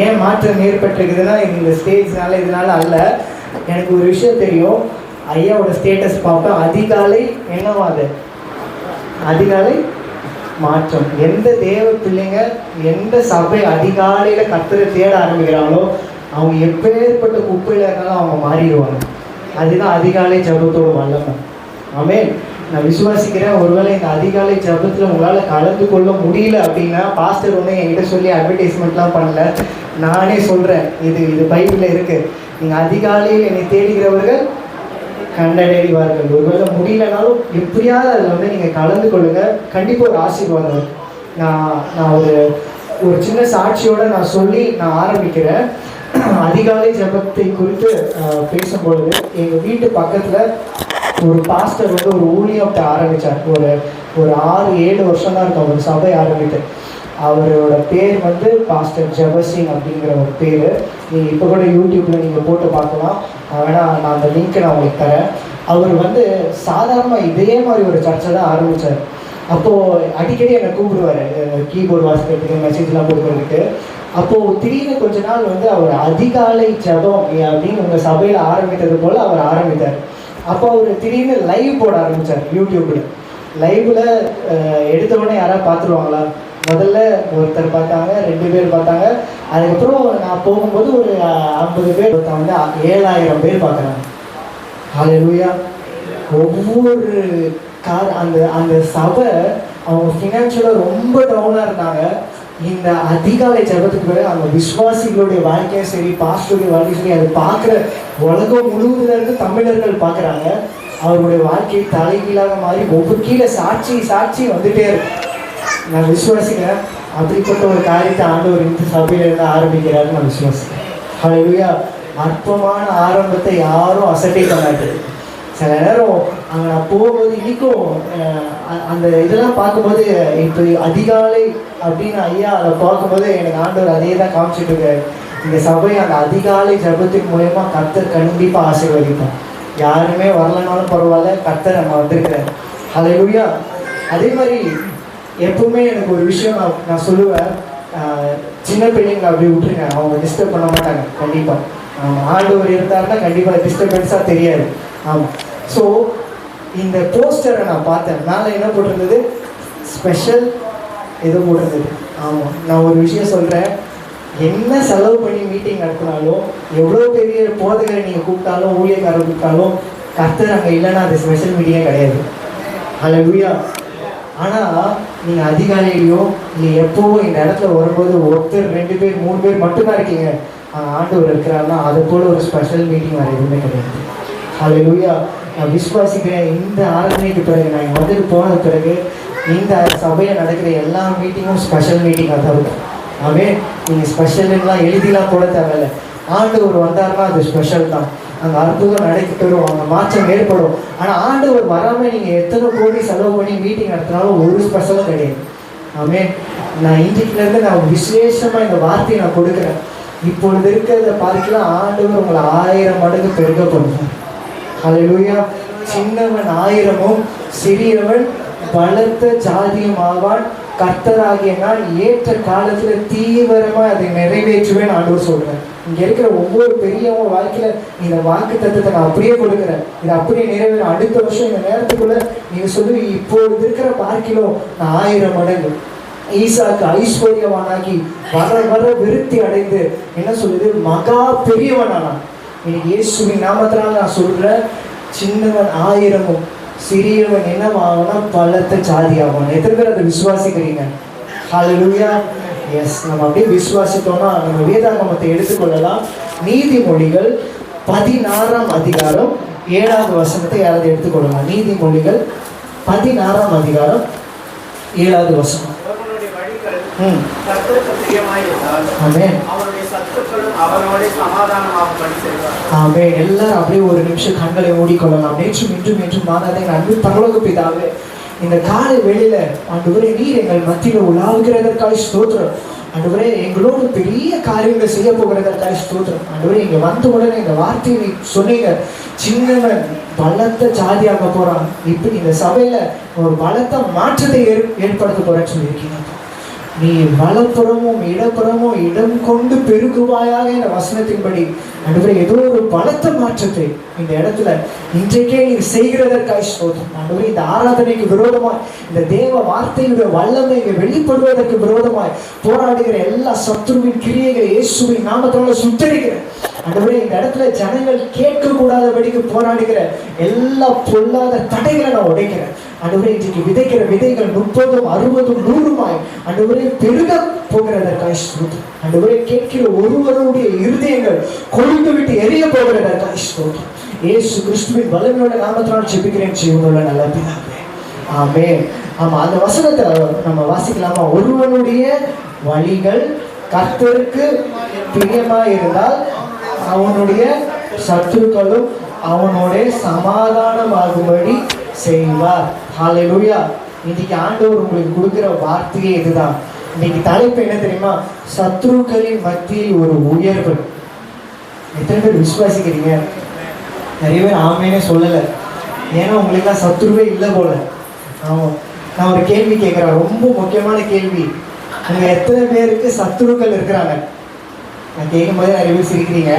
ஏன் மாற்றம் ஏற்பட்டிருக்குதுன்னா இந்த ஸ்டேஜ்னால இதனால அல்ல. எனக்கு ஒரு விஷயம் தெரியும், ஐயாவோட ஸ்டேட்டஸ் பார்ப்பேன், அதிகாலை என்னவாது அதிகாலை மாற்றம். எந்த தேவ பிள்ளைங்க எந்த சபை அதிகாலையில் கர்த்தரை தேட ஆரம்பிக்கிறாங்களோ அவங்க எப்பேற்பட்ட குப்பையில் இருந்தாலும் அவங்க மாறிடுவாங்க. அதுதான் அதிகாலை ஜபத்தோட வல்லமை. ஆமென். நான் விசுவாசிக்கிறேன், ஒருவேளை இந்த அதிகாலை ஜபத்தில் உங்களால் கலந்து கொள்ள முடியல அப்படின்னா, பாஸ்டர் ஒன்று என்கிட்ட சொல்லி அட்வர்டைஸ்மெண்ட்லாம் பண்ணல, நானே சொல்கிறேன், இது பைபிளில் இருக்குது. நீங்கள் அதிகாலையில் என்னை தேடுகிறவர்கள் கண்டடைவார்கள். ஒருவேளை முடியலனாலும் எப்படியாவது அதில் நீங்கள் கலந்து கொள்ளுங்க, கண்டிப்பாக ஒரு ஆசீர்வாதம். நான் ஒரு சின்ன சாட்சியோடு நான் சொல்லி நான் ஆரம்பிக்கிறேன். அதிகாலை ஜபத்தை குறித்து பேசும்பொழுது எங்கள் வீட்டு பக்கத்தில் ஒரு பாஸ்டர் ஒரு ஊழியத்தை ஆரம்பித்தார். ஒரு 6-7 வருஷம் தான் இருக்கும் ஒரு சபை ஆரம்பித்து. அவரோட பேர் பாஸ்டர் ஜபசிங் அப்படிங்கிற ஒரு பேர். நீங்கள் இப்போ கூட யூடியூப்பில் நீங்கள் போட்டு பார்க்கலாம், வேணால் நான் அந்த லிங்க்கை நான் உங்களுக்கு தரேன். அவர் சாதாரணமாக இதே மாதிரி ஒரு சர்ச்சை தான் ஆரம்பித்தார். அப்போது அடிக்கடி என்னை கூப்பிடுவார் கீபோர்டு வாசிக்கிறதுக்கு, மெசேஜ்லாம் கொடுக்குறதுக்கு. அப்போது திடீர்னு கொஞ்ச நாள் அவர் அதிகாலை ஜபம் அப்படின்னு உங்கள் சபையில் ஆரம்பித்தது போல் அவர் ஆரம்பித்தார். அப்போ அவர் திடீர்னு லைவ் போட ஆரம்பித்தார் யூடியூப்பில். லைவில் எடுத்தவுடனே யாராவது பார்த்துருவாங்களா? முதல்ல ஒருத்தர் பார்த்தாங்க, 2 பேர் பார்த்தாங்க. அதுக்கப்புறம் நான் போகும்போது ஒரு 50 பேர் பார்த்தாங்க, 7000 பேர் பார்க்குறாங்க. ஹல்லேலூயா. ஒவ்வொரு அந்த சபை அவங்க ஃபினான்ஷியலாக ரொம்ப டவுனாக இருந்தாங்க. இந்த அதிகாலை ஜபத்துக்கு பிறகு அந்த விசுவாசிகளுடைய வாழ்க்கையும் சரி, பாஸ்டருடைய வாழ்க்கையும் சரி, அதை பார்க்குற உலகம் முழுவதிலிருந்து தமிழர்கள் பார்க்குறாங்க. அவருடைய வாழ்க்கை தலைகீழாக மாறி ஒவ்வொரு கீழே சாட்சி வந்துகிட்டே இருக்கு. நான் விசுவாசிக்கிறேன், அப்படிப்பட்ட ஒரு காரியத்தை ஆண்டவர் இந்த சபையிலிருந்து ஆரம்பிக்கிறாருன்னு நான் விசுவாசிக்கிறேன். ஹல்லேலூயா. அற்பமான ஆரம்பத்தை யாரும் அசட்டை பண்ணாது. சில நேரம் அங்கே நான் போகும்போது இன்னைக்கும் அந்த இதெல்லாம் பார்க்கும்போது, இப்போ அதிகாலை அப்படின்னு ஐயா அதை பார்க்கும்போது எனக்கு ஆண்டவர் அதே தான் காமிச்சிட்டு இருக்காரு. இந்த சபை அந்த அதிகாலை ஜபத்தின் மூலயமா கர்த்தர் கண்டிப்பாக ஆசீர்வதிப்பார். யாருமே வரலனாலும் பரவாயில்ல, கர்த்தர் நம்ம வந்திருக்கிறார். ஹல்லேலூயா. அதே மாதிரி எப்பவுமே எனக்கு ஒரு விஷயம் நான் சொல்லுவேன், சின்ன பிள்ளைங்களை அப்படி விட்டுருங்க, அவங்க டிஸ்டர்ப் பண்ண மாட்டாங்க. கண்டிப்பாக ஆண்டவர் இருந்தாருன்னா கண்டிப்பாக டிஸ்டர்பன்ஸாக தெரியாது. ஆமாம். ஸோ இந்த போஸ்டரை நான் பார்த்தேன், மேலே என்ன போட்டிருந்தது, ஸ்பெஷல் ஏதோ போட்டிருந்தது. ஆமாம், நான் ஒரு விஷயம் சொல்கிறேன், என்ன செலவு பண்ணி மீட்டிங் நடத்தினாலும், எவ்வளோ பெரிய போதகரை நீங்கள் கூப்பிட்டாலும், ஊழியக்காரர் கூப்பிட்டாலும், கர்த்தர் அங்கே இல்லைன்னா அது ஸ்பெஷல் மீட்டிங்கே கிடையாது. ஹல்லேலூயா. ஆனால் நீங்கள் அதிகாலையிலையோ இல்லை எப்போவும் இந்த இடத்துல வரும்போது ஒருத்தர் 2 பேர் 3 பேர் மட்டும்தான் இருக்கீங்க, ஆண்டவர் இருக்கிறாருன்னா அது போல் ஒரு ஸ்பெஷல் மீட்டிங் வேறு எதுவுமே கிடையாது. ஹல்லேலூயா. நான் விசுவாசிக்கிறேன், இந்த ஆராதனைக்கு பிறகு நான் வந்துட்டு போனது பிறகு இந்த சபையில் நடக்கிற எல்லா மீட்டிங்கும் ஸ்பெஷல் மீட்டிங்காக தான் இருக்கும். ஆமே, நீங்கள் ஸ்பெஷல்லாம் எழுதிலாம் போட தேவையில்லை. ஆண்டவர் வந்தாருன்னா அது ஸ்பெஷல் தான். அங்கே அற்புதம் நடைபெறும், அங்கே மாற்றம் ஏற்படும். ஆனால் ஆண்டவர் வராமல் நீங்கள் எத்தனை கோடி செலவு பண்ணி மீட்டிங் நடத்தினாலும் ஒரு ஸ்பெஷலும் கிடையாது. ஆமே, நான் இன்றைக்கிலேருந்து நான் விசேஷமாக இந்த வார்த்தையை நான் கொடுக்குறேன். இப்பொழுது இருக்கிறத பார்க்கலாம், ஆண்டவர் உங்களை 1000 மடங்கு பெருகப்படுவார். ஹல்லேலூயா. சின்னவன் 1000மும் சிறியவன் பலத்த ஜாதியும் ஆவான். கர்த்தராகிய நான் ஏற்ற காலத்தில் தீவிரமாக அதை நிறைவேற்றுவேன் ஆண்டவர் சொல்கிறேன். இங்கே இருக்கிற ஒவ்வொரு பெரியவங்க வாழ்க்கையில் இந்த வாக்கு தத்துவத்தை நான் அப்படியே கொடுக்குறேன். இது அப்படியே நிறைவேறும். அடுத்த வருஷம் இந்த நேரத்துக்குள்ளே நீங்கள் சொல்லி இப்போது இருக்கிற பார்க்கிலும் நான் 1000 மடங்கு ஈசாக்கு ஐஸ்வர்யவானாகி வர விருத்தி அடைந்து என்ன சொல்லுது, மகா பெரியவனானான். இன்னைக்கு இயேசுவின் நாமத்தினால நான் சொல்கிறேன், சின்னவன் 1000மும் சிறியவன் என்னவாகனா பலத்த ஜாதி ஆவான். எத்தனை பேர் அதை விசுவாசிக்கிறீங்க? ஹல்லேலூயா. எஸ், நம்ம அப்படியே விசுவாசித்தோம்னா நம்ம வேதாகமத்தை எடுத்துக்கொள்ளலாம். நீதிமொழிகள் 16ஆம் அதிகாரம் 7வது வசனத்தை யாராவது எடுத்துக்கொள்ளலாம். நீதிமொழிகள் 16ஆம் அதிகாரம் 7வது வசனம். எல்லாரும் அப்படியே ஒரு நிமிஷம் கண்களை மூடிக்கொள்ளலாம். நேற்றும் இன்றும் என்றும் மாறாத எங்கள் அன்பு பரலோக பிதாவே, இந்த காலை வேளையில ஆண்டவரே நீர் எங்கள் மத்தியில் உலாவுகிறதற்காக ஸ்தோத்திரம். ஆண்டவரே எங்களோடு பெரிய காரியங்களை செய்ய போகிறதற்காக ஸ்தோத்திரம். ஆண்டவரே இங்கே வந்த உடனே இந்த வார்த்தையை நீ சொன்னீங்க, சின்னவன் பலத்த ஜாதியாக போறான். இப்படி இந்த சபையில ஒரு பலத்த மாற்றத்தை ஏற்படுத்த போறேன்னு சொல்லியிருக்கீங்க. நீ வலப்புறமும் இடப்புறமும் இடம் கொண்டு பெருகுவாயாக என்ற வசனத்தின்படி ஆண்டவரே ஏதோ ஒரு பலத்த மாற்றத்தை இந்த இடத்துல இன்றைக்கே நீ செய்கிறதற்காக ஸ்தோத்திரம். ஆண்டவரே இந்த ஆராதனைக்கு விரோதமாய், இந்த தேவ வார்த்தையுடைய வல்லமை வெளிப்படுவதற்கு விரோதமாய் போராடுகிற எல்லா சத்துருவின் கிரியைகளை இயேசுவின் நாமத்தினால சுத்தரிக்கிறேன். ஆண்டவரே இந்த இடத்துல ஜனங்கள் கேட்க கூடாதபடிக்கு போராடுகிற எல்லா பொல்லாத தடைகளை நான் உடைக்கிறேன். ஆண்டவரே இன்றைக்கு விதைக்கிற விதைகள் 30, 60, 100 ஆண்டவரே பெருக போகிறதற்காக ஸ்தோத்திரம். ஆண்டவரே கேட்கிற ஒருவருடைய இருதயங்கள் கொழுந்து விட்டு எரிய போகிறதற்காக ஸ்தோத்திரம். இயேசு கிறிஸ்துவின் வல்லமையோட நாமத்தினால் ஜெபிக்கிறேன் ஜீவனுள்ள நல்ல பிதாவே, ஆமென். ஆமா, அந்த வசனத்தை நம்ம வாசிக்கலாமா? ஒருவனுடைய வழிகள் கர்த்தருக்கு பிரியமாய் இருந்தால் அவனுடைய சத்துருக்களும் அவனுடைய சமாதானமாகும்படி செய்வார். ஹல்லேலூயா. இன்னைக்கு ஆண்டவர் உங்களுக்கு கொடுக்கிற வார்த்தையே இதுதான். இன்னைக்கு தலைப்பு என்ன தெரியுமா? சத்துருக்களின் மத்தியில் ஒரு உயர்வு. எத்தனை பேர் விசுவாசிக்கிறீங்க? நிறைய பேர் ஆமேனே சொல்லலை. ஏன்னா உங்களுக்குலாம் சத்துருவே இல்லை போல. நான் ஒரு கேள்வி கேட்குறேன், ரொம்ப முக்கியமான கேள்வி. உங்க எத்தனை பேருக்கு சத்துருக்கள் இருக்கிறாங்க? நான் கேட்கும்போது நிறைய பேர் சிரிக்கிறீங்க.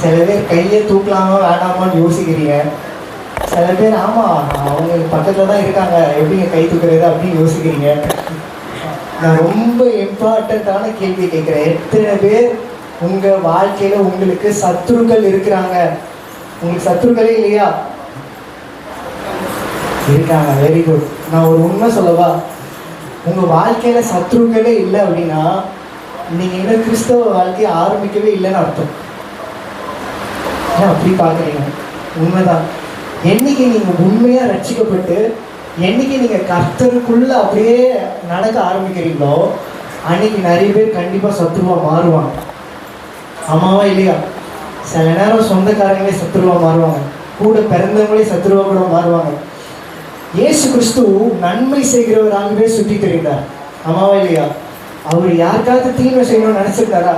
சில பேர் கையை தூக்கலாமா வேண்டாமான்னு யோசிக்கிறீங்க. சில பேர் ஆமாம் அவங்க பக்கத்தில் தான் இருக்காங்க, எப்படிங்க கை தூக்குறது அப்படின்னு யோசிக்கிறீங்க. நான் ரொம்ப இம்பார்ட்டண்ட்டான கேள்வி கேட்குறேன். எத்தனை பேர் உங்கள் வாழ்க்கையில் உங்களுக்கு சத்துருக்கள் இருக்கிறாங்க? உங்களுக்கு சத்துருக்களே இல்லையா? இருக்காங்க. Very good. நான் ஒரு உண்மை சொல்லவா? உங்கள் வாழ்க்கையில் சத்துருக்களே இல்லை அப்படின்னா நீங்கள் இன்னும் கிறிஸ்தவ வாழ்க்கையை ஆரம்பிக்கவே இல்லைன்னு அர்த்தம். ஏன் அப்படி பார்க்குறீங்க? உண்மைதான். என்னைக்கு நீங்கள் உண்மையாக ரட்சிக்கப்பட்டு என்னைக்கு நீங்கள் கர்த்தருக்குள்ளே அப்படியே நடக்க ஆரம்பிக்கிறீங்களோ அன்னைக்கு நிறைய பேர் கண்டிப்பாக சத்துருவாக மாறுவாங்க. ஆமாவா இல்லையா? சில நேரம் சொந்தக்காரங்களே சத்துருவாக மாறுவாங்க, கூட பிறந்தவங்களே சத்துருவாக கூட மாறுவாங்க. இயேசு கிறிஸ்து நன்மை செய்கிறவராகவே சுற்றி தெரிந்தார். ஆமாவா இல்லையா? அவர் யாருக்காவது தீமை செய்யணும்னு நினச்சிருந்தாரா?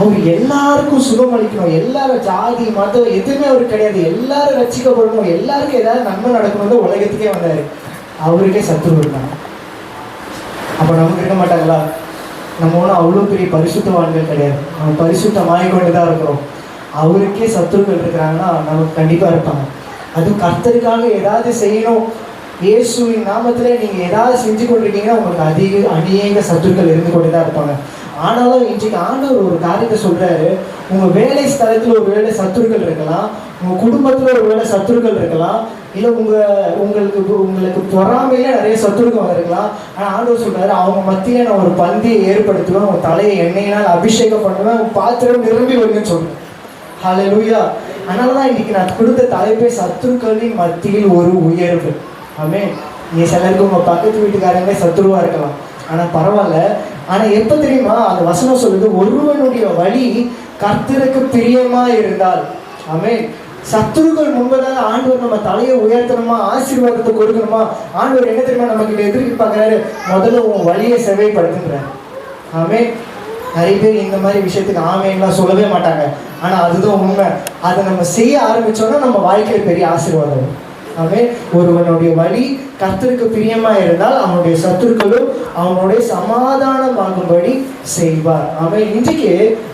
அவர் எல்லாருக்கும் சுகம் அளிக்கணும், எல்லாரும் ஜாதி மதம் எதுவுமே அவருக்கு கிடையாது, எல்லாரும் ரட்சிக்கப்படணும், எல்லாருக்கும் ஏதாவது நன்மை நடக்கணும் தான் உலகத்துக்கே வந்தார். அவருக்கே சத்துரு இருந்தாங்க. அப்போ நமக்கு இருக்க மாட்டாங்களா? நம்ம ஒன்றும் அவ்வளோ பெரிய பரிசுத்தவான்கள் கிடையாது, நம்ம பரிசுத்தமாகி கொண்டு தான் இருக்கிறோம். அவருக்கே சத்துருக்கள் இருக்கிறாங்கன்னா நமக்கு கண்டிப்பாக இருப்பாங்க. அதுவும் கர்த்தருக்காக ஏதாவது செய்யணும், இயேசுவின் நாமத்தில் நீங்கள் ஏதாவது செஞ்சு கொண்டிருக்கீங்கன்னா உங்களுக்கு அநேக சத்துருக்கள் இருந்து கொண்டு தான் இருப்பாங்க. ஆனாலும் இன்றைக்கு ஆண்டவர் ஒரு காரியத்தை சொல்கிறாரு. உங்கள் வேலை ஸ்தலத்தில் ஒரு வேலை சத்துருக்கள் இருக்கலாம், உங்கள் குடும்பத்தில் ஒரு வேலை சத்துருக்கள் இருக்கலாம், இல்லை உங்களுக்கு பொறாமையில நிறைய சத்துருக்கள் இருக்கலாம். ஆனால் ஆண்டவர் சொல்கிறாரு, அவங்க மத்தியில் நான் ஒரு பந்தியை ஏற்படுத்துவேன், உங்கள் தலையை எண்ணெயினால் அபிஷேகம் பண்ணுவேன், உங்கள் பாத்திரம் நிரம்பி வருங்கன்னு சொல்கிறேன். ஹல்லேலூயா. அதனால தான் இன்றைக்கி நான் கொடுத்த தலைப்பே சத்துருக்களின் மத்தியில் ஒரு உயர்வு. ஆமென். நீ சிலருக்கு உங்கள் பக்கத்து வீட்டுக்காரங்களே சத்துருவாக இருக்கலாம், ஆனால் பரவாயில்ல. ஆனால் எப்போ தெரியுமா அந்த வசனம் சொல்லுது? ஒருவனுடைய வழி கர்த்தருக்கு பிரியமா இருந்தால். ஆமென். சத்துருக்கள் முன்பதாக ஆண்டவர் நம்ம தலையை உயர்த்தணுமா, ஆசீர்வாதத்தை கொடுக்கணுமா? ஆண்டவர் என்ன தெரியுமா நம்ம கிட்ட எதிர்பார்க்கிறாரு? முதல்ல உன் வழியை செவைப்படுத்துகிறார். ஆமென். நிறைய பேர் இந்த மாதிரி விஷயத்துக்கு ஆமேன்லாம் சொல்லவே மாட்டாங்க, ஆனால் அதுதான் உண்மை. அதை நம்ம செய்ய ஆரம்பித்தோன்னா நம்ம வாழ்க்கையில் பெரிய ஆசீர்வாதம். ஆமென். ஒருவனுடைய வழி கர்த்தருக்கு பிரியமா இருந்தால் அவனுடைய சத்துருக்களும் அவனுடைய சமாதானமாகும்படி செய்வார். ஆமென். இன்றைக்கு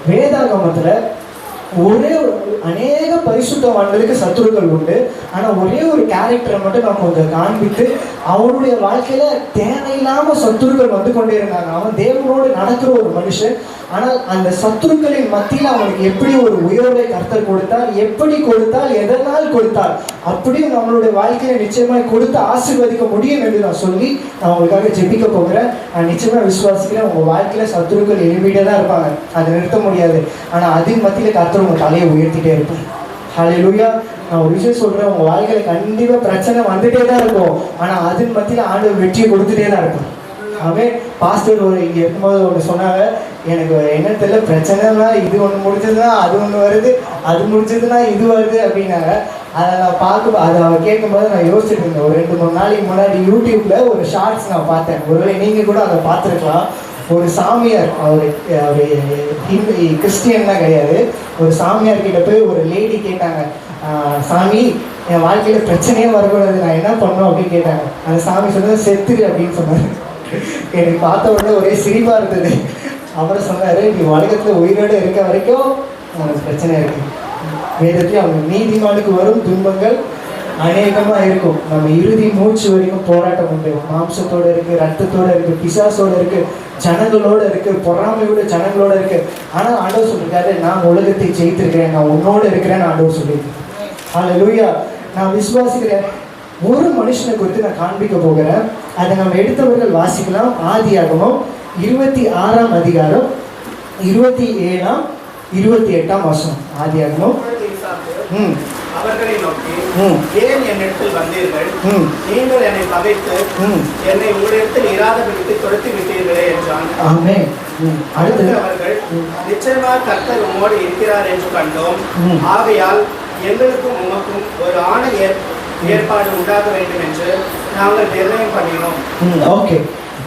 வேதாகமத்துல அநேக பரிசுத்தவான்களுக்கு சத்துருக்கள் உண்டு. ஆனால் ஒரே ஒரு கேரக்டரை மட்டும் நம்ம கொஞ்சம் காண்பித்து அவனுடைய வாழ்க்கையில தேவையில்லாம சத்துருக்கள் வந்து கொண்டே இருந்தாங்க. அவன் தேவனோடு நடக்கிற ஒரு மனுஷன், ஆனால் அந்த சத்துருக்களின் மத்தியில் அவனுக்கு எப்படி ஒரு உயர்வை கர்த்தர் கொடுத்தார், எப்படி கொடுத்தால், எதனால் கொடுத்தார், அப்படியும் நம்மளுடைய வாழ்க்கையில நிச்சயமாய் கொடுத்து ஆசீர்வதிக்க முடியும் என்று நான் சொல்லி நான் உங்களுக்காக ஜெபிக்க போகிறேன். நான் நிச்சயமா விசுவாசிக்கிறேன், உங்க வாழ்க்கையில சத்துருக்கள் எழுப்பிட்டே தான் இருப்பாங்க, அதை நிறுத்த முடியாது. ஆனால் அதன் மத்தியில கர்த்தர் உங்க தலையை உயர்த்திட்டே இருப்பார். ஹல்லேலூயா. நான் ஒரு விஷயம் சொல்றேன், உங்க வாழ்க்கையில கண்டிப்பா பிரச்சனை வந்துட்டே தான் இருக்கும், ஆனா அதன் மத்தியில ஆண்டவர் வெற்றியை கொடுத்துட்டே தான் இருக்கும். அவன் பாஸ்டர் இங்கே இருக்கும்போது ஒன்று சொன்னாங்க, எனக்கு என்னன்னு தெரியல, பிரச்சனைனா இது ஒன்று முடிஞ்சதுன்னா அது ஒன்று வருது, அது முடிஞ்சதுன்னா இது வருது அப்படின்னாங்க. அதை நான் அதை அவன் கேட்கும்போது நான் யோசிச்சுட்டு இருந்தேன். ஒரு 2-3 நாளைக்கு முன்னாடி யூடியூப்ல ஒரு ஷார்ட்ஸ் நான் பார்த்தேன், ஒருவேளை நீங்க கூட அதை பார்த்துருக்கலாம். ஒரு சாமியார், அவர் கிறிஸ்டியன் தான் கிடையாது, ஒரு சாமியார் கிட்ட போய் ஒரு லேடி கேட்டாங்க, சாமி என் வாழ்க்கையில பிரச்சனையே வரக்கூடாது, நான் என்ன பண்ணணும் அப்படின்னு கேட்டாங்க. அந்த சாமி சொன்னது செத்துரு அப்படின்னு சொன்னார். எனக்கு பார்த்த உடனே ஒரே சிரிப்பாக இருந்தது. அப்புறம் சொன்னார், நீ உலகத்தில் உயிரோடு இருக்க வரைக்கும் உனக்கு பிரச்சனை இருக்குது. வேதத்தையும் அவங்க நீதிமானுக்கு வரும் துன்பங்கள் அநேகமாக இருக்கும். நம்ம இறுதி மூச்சு வரைக்கும் போராட்டம் உண்டு. மாம்சத்தோடு இருக்குது, ரத்தத்தோடு இருக்குது, பிசாசோடு இருக்குது, ஜனங்களோடு இருக்குது, பொறாமையோட ஜனங்களோடு இருக்குது. ஆனால் ஆண்டவர் சொல்லியிருக்காரு, நான் உலகத்தை ஜெயித்திருக்கிறேன், நான் உன்னோடு இருக்கிறேன்னு ஆண்டவர் சொல்லியிருக்கேன். ஹல்லேலூயா. நான் விசுவாசிக்கிறேன். ஒரு மனுஷனை குறித்து நான் காண்பிக்க போகிறேன். அதை நம்ம எடுத்தவர்கள் வாசிக்கலாம். ஆதியாகமம் 26ஆம் அதிகாரம் 27ஆம் 28ஆம் வசனம். ஆதியாகமம். அவர்களை நோக்கி, ஏன் என்னிடத்தில் வந்தீர்கள்? நீங்கள் என்னை பகைத்து என்னை உங்களிடத்தில் இராதபடிக்கு துரத்தி விட்டீர்களே என்றான். ஆமென். அடுத்து அவர்கள், நிச்சயமாக கர்த்தர் உம்மோடு இருக்கிறார் என்று கண்டோம். ஆகையால் எங்களுக்கும் உமக்கும் ஒரு ஆணை ஏற்பாடு உண்டாக வேண்டும் என்று நாங்கள் நிர்ணயம் பண்ணினோம். ஓகே,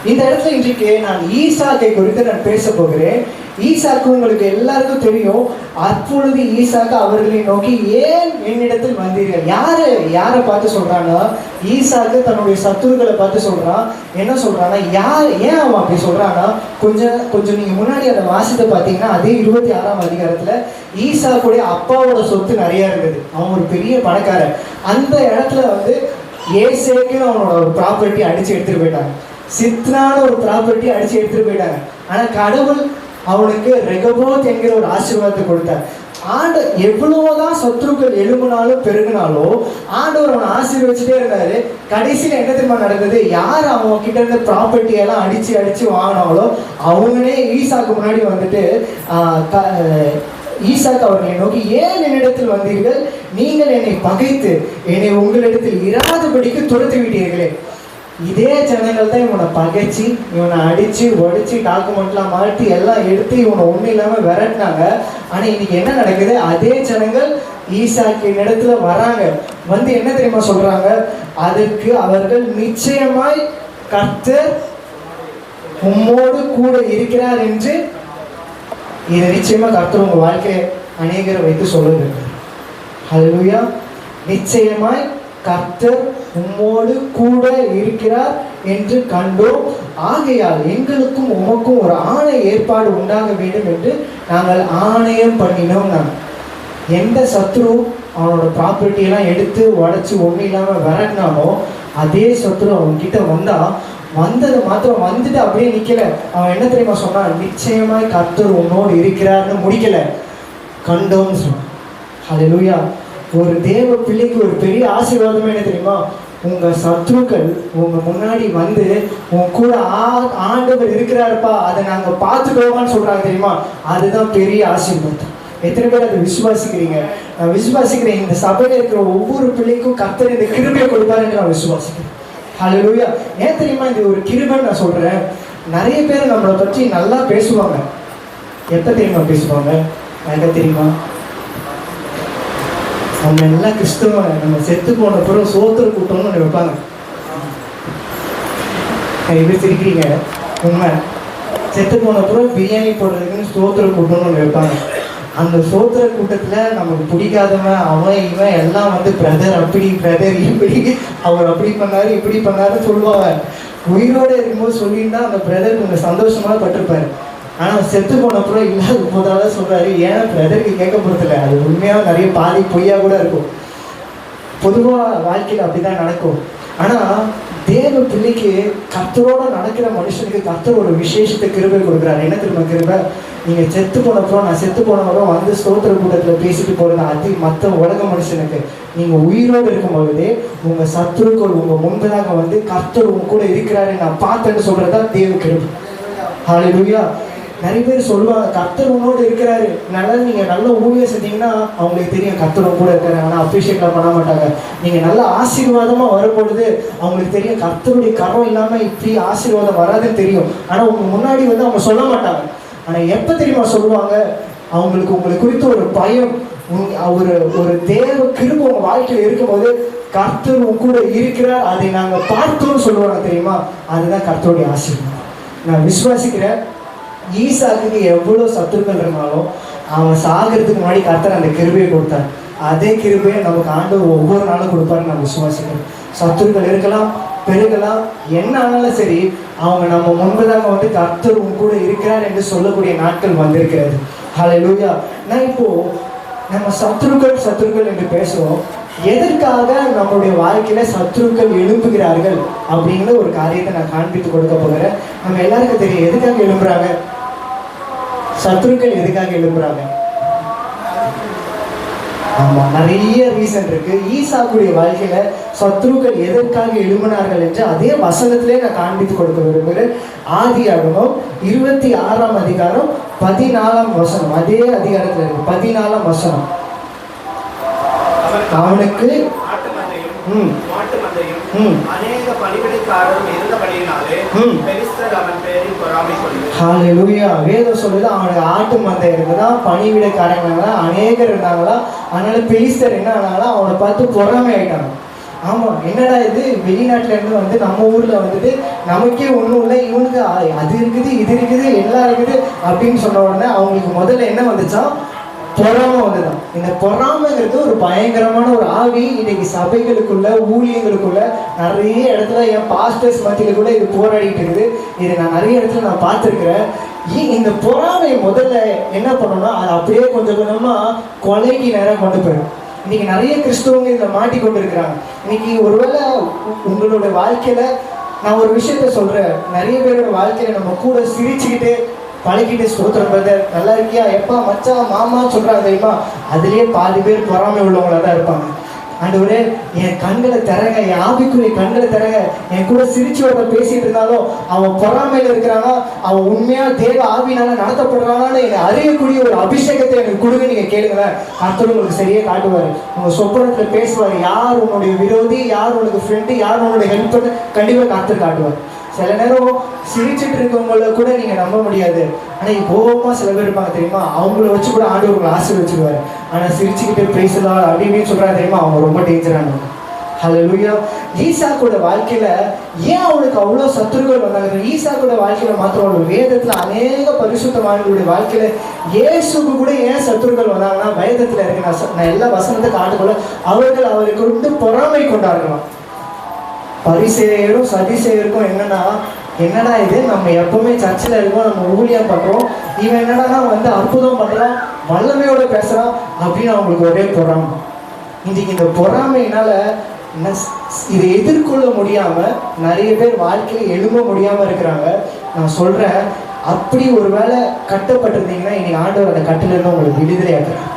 இந்த இடத்துல இன்றைக்கு நான் ஈசாக்கை குறித்து நான் பேச போகிறேன். ஈசாக்கு உங்களுக்கு எல்லாருக்கும் தெரியும். அப்பொழுது ஈசாக்கு அவர்களை நோக்கி, ஏன் என்னிடத்தில் வந்தீர்கள்? யாரை பார்த்து சொல்றான்னா, ஈசாக்கு தன்னுடைய சத்துருக்களை பார்த்து சொல்றான். என்ன சொல்றான்னா, ஏன் அவன் அப்படி சொல்றான்னா, கொஞ்சம் நீங்க முன்னாடி அந்த வாசித்தை பார்த்தீங்கன்னா, அதே 26ஆம் அதிகாரத்துல ஈசாக்குடைய அப்பாவோட சொத்து நிறைய இருந்தது. அவன் ஒரு பெரிய பணக்காரன். அந்த இடத்துல வந்து ஏசேக்குன்னு அவனோட ஒரு ப்ராப்பர்ட்டி அடிச்சு எடுத்துட்டு போயிட்டாங்க. சித்னான ஒரு ப்ராப்பர்ட்டி அடிச்சு எடுத்துட்டு போயிட்டாங்க. ஆனா கடவுள் அவனுக்கு ரெகபோத் என்கிற ஒரு ஆசீர்வாதத்தை கொடுத்தார். எவ்வளவுதான் சத்ருக்கள் எழும்பினாலும் பெருகினாலும் ஆண்டவர் அவனை ஆசீர்வச்சுட்டே இருந்தாரு. கடைசியில என்ன தெரியுமா நடந்தது? யார் அவன் கிட்ட இருந்த ப்ராப்பர்ட்டி எல்லாம் அடிச்சு வாங்கினாங்களோ அவங்களே ஈசாக்கு முன்னாடி வந்துட்டு ஈசாக்கு அவர்களை நோக்கி, ஏன் என்னிடத்தில் வந்தீர்கள்? நீங்கள் என்னை பகைத்து என்னை உங்களிடத்தில் இராதபடிக்கு துரத்தி விட்டீர்களே. இதே ஜனங்கள் தான் இவனை பகைச்சி, இவனை அடிச்சு உடைச்சி டாக்குமெண்ட்லாம் மாட்டி எல்லாம் எடுத்து இவனை ஒன்றும் இல்லாமல் விரட்டினாங்க. ஆனால் இன்னைக்கு என்ன நடக்குது? அதே ஜனங்கள் ஈசாக்கின் இடத்துல வராங்க. வந்து என்ன தெரியுமா சொல்றாங்க? அதற்கு அவர்கள், நிச்சயமாய் கர்த்தர் உம்மோடு கூட இருக்கிறார் என்று. இதை நிச்சயமா கர்த்தர் உங்க வாழ்க்கையை அநேகரை வைத்து சொல்லுங்க. ஹல்லேலூயா. நிச்சயமாய் கர்த்தர் உம்மோடு கூட இருக்கிறார் என்று கண்டோம். ஆகையால் எங்களுக்கும் உமக்கும் ஒரு ஆணை ஏற்பாடு உண்டாக வேண்டும் என்று நாங்கள் ஆணையம் பண்ணினோம். நான் எந்த சத்ரு அவனோட ப்ராப்பர்ட்டியெல்லாம் எடுத்து உடச்சி ஒன்றும் இல்லாமல் விரட்டினானோ அதே சத்ரு அவன்கிட்ட வந்தது மாத்திரம் வந்துட்டு அப்படியே நிற்கல. அவன் என்ன தெரியுமா சொன்னான்? நிச்சயமாய் கர்த்தர் உன்னோடு இருக்கிறார்னு முடிக்கல, கண்டோம்னு சொன்னான். ஹல்லேலூயா. ஒரு தேவ பிள்ளைக்கு ஒரு பெரிய ஆசீர்வாதமே என்ன தெரியுமா? உங்க சத்ருக்கள் உங்க முன்னாடி வந்து உங்க கூட ஆண்டவர் இருக்கிறாருப்பா, அதை நாங்க பார்த்துக்கோமான்னு சொல்றாங்க தெரியுமா? அதுதான் பெரிய ஆசீர்வாதம். எத்தனை பேர் அதை விசுவாசிக்கிறீங்க? நான் விசுவாசிக்கிறேன். இந்த சபையில இருக்கிற ஒவ்வொரு பிள்ளைக்கும் கர்த்தர் இந்த கிருபையை கொடுப்பாரு என்று நான் விசுவாசிக்கிறேன். ஹல்லேலூயா. ஏன் தெரியுமா இந்த ஒரு கிருபைன்னு நான் சொல்றேன்? நிறைய பேர் நம்மளை பற்றி நல்லா பேசுவாங்க. எப்ப தெரியுமா பேசுவாங்க? என்ன தெரியுமா? நம்ம எல்லாம் கிறிஸ்தவ, நம்ம செத்து போன பிறகு சோத்திர கூட்டம்னு ஒன்று வைப்பாங்க. இது சிரிக்கிறீங்க, உண்மை. செத்து போன பிறகு பிரியாணி போடுறதுக்குன்னு சோத்திர கூட்டம்னு ஒன்று வைப்பாங்க. அந்த சோத்திர கூட்டத்தில் நமக்கு பிடிக்காதவன் அவன் இவன் எல்லாம் வந்து பிரதர் அப்படி, பிரதர் இப்படி, அவர் அப்படி பண்ணாரு இப்படி பண்ணாருன்னு சொல்லுவாங்க. உயிரோடு இருக்கும்போது சொல்லியிருந்தா அந்த பிரதர் கொஞ்சம் சந்தோஷமாக பட்டிருப்பாரு. ஆனால் செத்து போனப்புறம் இல்லாத போதால சொல்றாரு, ஏன்னா பிரதருக்கு கேட்க போறதில்லை. அது உண்மையாக நிறைய பாதி பொய்யா கூட இருக்கும். பொதுவாக வாழ்க்கையில் அப்படிதான் நடக்கும். ஆனால் தேவ பிள்ளைக்கு கர்த்தரோட நடக்கிற மனுஷனுக்கு கர்த்தர் ஒரு விசேஷத்தை கிருபை கொடுக்குறாரு. என்ன திரும்ப கிருபை? நீங்கள் செத்து போனப்புறம், நான் செத்து போனவரும் வந்து ஸ்தோத்திர கூட்டத்தில் பேசிட்டு போகிறது மற்ற உலக மனுஷனுக்கு. நீங்கள் உயிரோடு இருக்கும்போதே உங்கள் சத்துருக்கள் உங்கள் முன்பதாக வந்து கர்த்தர் உங்க கூட இருக்கிறாரு நான் பார்த்தேன்னு சொல்கிறதா தேவ கிருபை. ஹல்லேலூயா. நிறைய பேர் சொல்லுவாங்க, கர்த்தர் உன்னோடு இருக்கிறாரு. நீங்கள் நல்ல ஊழியம் செஞ்சீங்கன்னா அவங்களுக்கு தெரியும் கர்த்தர் கூட இருக்காரு. ஆனால் அப்ரிஷியேட்லாம் பண்ண மாட்டாங்க. நீங்கள் நல்ல ஆசீர்வாதமாக வரும்பொழுது அவங்களுக்கு தெரியும் கர்த்தருடைய கரம் இல்லாமல் இப்படி ஆசீர்வாதம் வராதுன்னு தெரியும். ஆனால் உங்க முன்னாடி வந்து அவங்க சொல்ல மாட்டாங்க. ஆனால் எப்போ தெரியுமா சொல்லுவாங்க? அவங்களுக்கு உங்களை குறித்து ஒரு பயம், ஒரு தேவ கிருபை உங்க வாழ்க்கையில் இருக்கும்போது கர்த்தர் உங்க கூட இருக்கிறார், அதை நாங்கள் பார்த்தோம்னு சொல்லுவாங்க தெரியுமா? அதுதான் கர்த்தருடைய ஆசீர்வாதம். நான் விசுவாசிக்கிறேன். ஈசாக்கு எவ்வளோ சத்துருக்கள் இருந்தாலும் அவன் சாகிறதுக்கு முன்னாடி கர்த்தர் அந்த கிருபையை கொடுத்தார். அதே கிருபையை நமக்கு ஆண்டவர் ஒவ்வொரு நாளும் கொடுப்பாருன்னு நான் விசுவாசிக்கிறேன். சத்துருக்கள் இருக்கலாம், பெருகலாம், என்ன ஆனாலும் சரி, அவங்க நம்ம முன்பதாக வந்து கர்த்தர் உன் கூட இருக்கிறார் என்று சொல்லக்கூடிய நாட்கள் வந்திருக்கிறது. ஹல்லேலூயா. நான் இப்போ நம்ம சத்துருக்கள் என்று பேசுகிறோம். எதற்காக நம்மளுடைய வாழ்க்கையில சத்துருக்கள் எழுப்புகிறார்கள் அப்படிங்கிற ஒரு காரியத்தை நான் காண்பித்து கொடுக்க போகிறேன். நம்ம எல்லாருக்கும் தெரியும் எதுக்காக எழுப்புறாங்க, சத்துருக்கள் எதுக்காக எழுப்புறாங்க. ஆமா, நிறைய ரீசன் இருக்கு. ஈசாக்குடைய வாழ்க்கையில சத்ருக்கள் எதற்காக எழும்பினார்கள் என்று அதே வசனத்திலே நான் காண்பித்து கொடுக்க விரும்புகிறேன். ஆதியாகமம் 26ஆம் அதிகாரம் 14ஆம் வசனம். அதே அதிகாரத்தில் இருக்கு 14ஆம் வசனம். அவனுக்கு அநேக பணிவிடைக்காரரும் இருந்தபடியினாலே பெலிஸ்தர் அவன் பேரில் பொறாமை கொண்டார்கள். ஹல்லேலூயா. வேதம் சொல்லுது அவனுக்கு ஆட்டு மந்தை இருந்ததா, பணிவிடைக்காரங்க அநேகர் இருந்தாங்களா, அதனால பெலிஸ்தர் என்ன ஆனாங்களா அவனை பார்த்து பொறாமை ஆயிட்டாங்க. ஆமாம், என்னடா இது, வெளிநாட்டில இருந்து வந்து நம்ம ஊர்ல வந்துட்டு நமக்கே ஒன்றும் இல்லை, இவனுக்கு அது இருக்குது இது இருக்குது எல்லாம் இருக்குது அப்படின்னு சொன்ன உடனே அவங்களுக்கு முதல்ல என்ன வந்துச்சா, பொறாமை வந்துதான். இந்த பொறாமைங்கிறது ஒரு பயங்கரமான ஒரு ஆவி. இன்னைக்கு சபைகளுக்குள்ள ஊழியங்களுக்குள்ள நிறைய இடத்துல என் பாஸ்டர்ஸ் மத்தியில கூட இது போராடிட்டு இருக்குது. இது நான் நிறைய இடத்துல நான் பார்த்துருக்கிறேன். இந்த பொறாமை முதல்ல என்ன பண்ணணும்னா அதை அப்படியே கொஞ்சம் கொஞ்சமா கொலைக்கு நேரம் கொண்டு போயிடும். இன்னைக்கு நிறைய கிறிஸ்தவங்க இதில் மாட்டிக்கொண்டு இருக்கிறாங்க. இன்னைக்கு ஒருவேளை உங்களோட வாழ்க்கையில நான் ஒரு விஷயத்த சொல்றேன், நிறைய பேரோட வாழ்க்கையில நம்ம கூட சிரிச்சுக்கிட்டு பழகிட்டு ஸ்தோத்திரம் பிரதர் நல்லா இருக்கியா, எப்பா மச்சான் மாமான்னு சொல்றாங்க தெரியுமா, அதுலயே பாதி பேர் பொறாமை உள்ளவங்களா தான் இருப்பாங்க. ஆண்டவரே என் கண்களை திறங்க, என் ஆவிக்குரிய கண்களை திறங்க, என் கூட சிரிச்சு வர பேசிட்டு இருந்தாலும் அவன் பொறாமையில இருக்கிறானா, அவன் உண்மையா தேவ ஆவினால நடத்தப்படுறானான்னு என்னை அறியக்கூடிய ஒரு அபிஷேகத்தை எனக்கு கொடுங்க. நீங்க கேளுங்களேன், கர்த்தர் உங்களுக்கு சரியா காட்டுவாரு. உங்க சொப்பனத்துல பேசுவாரு. யார் உன்னுடைய விரோதி, யார் உனக்கு ஃப்ரெண்டு, யார் உன்னுடைய ஹெல்ப், கண்டிப்பா கர்த்தர் காட்டுவார். சில நேரம் சிரிச்சுட்டு இருக்கவங்கள கூட நீங்க நம்ப முடியாது. ஆனா கோபமா சில பேர் இருப்பாங்க தெரியுமா, அவங்கள வச்சு கூட ஆண்டவர் உங்களை ஆசீர்வதிச்சிருவாரு. ஆனா சிரிச்சுக்கிட்டு பேசலாம் அப்படின்னு சொல்றாங்க தெரியுமா, அவங்க ரொம்ப டேஞ்சரானவங்க. ஹல்லேலூயா. ஈசாக்கோட வாழ்க்கையில ஏன் அவனுக்கு அவ்வளவு சத்துருக்கள் வந்தாங்க? ஈசாக்கோட வாழ்க்கையில மாத்திரம் வேதத்துல அநேக பரிசுத்தவான்களுடைய வாழ்க்கையில இயேசுக்கு கூட ஏன் சத்துருக்கள் வந்தாங்கன்னா, வேதத்துல இருக்கு. நான் எல்லா வசனத்தை காட்டுக்கொள்ள அவர்கள் அவரை கொண்டு பொறாமை கொண்டார்களாம். பரிசேயரும் சதிசேயருக்கும் என்னடா இது, நம்ம எப்பவுமே சர்ச்சில் இருக்கோம், நம்ம ஊழியம் பண்றோம், இவன் என்னடா வந்து அற்புதம் பண்றான், வல்லமையோட பேசுறான் அப்படின்னு அவங்களுக்கு ஒரே பொறாமை. இன்னைக்கு இந்த பொறாமையினால இதை எதிர்கொள்ள முடியாம நிறைய பேர் வாழ்க்கையில எழும்ப முடியாம இருக்கிறாங்க. நான் சொல்றேன், அப்படி ஒரு வேளை கட்டப்பட்டிருந்தீங்கன்னா இன்னைக்கு ஆண்டவர் அந்த கட்டிலிருந்து உங்களுக்கு விடுதலை ஆக்குறேன்.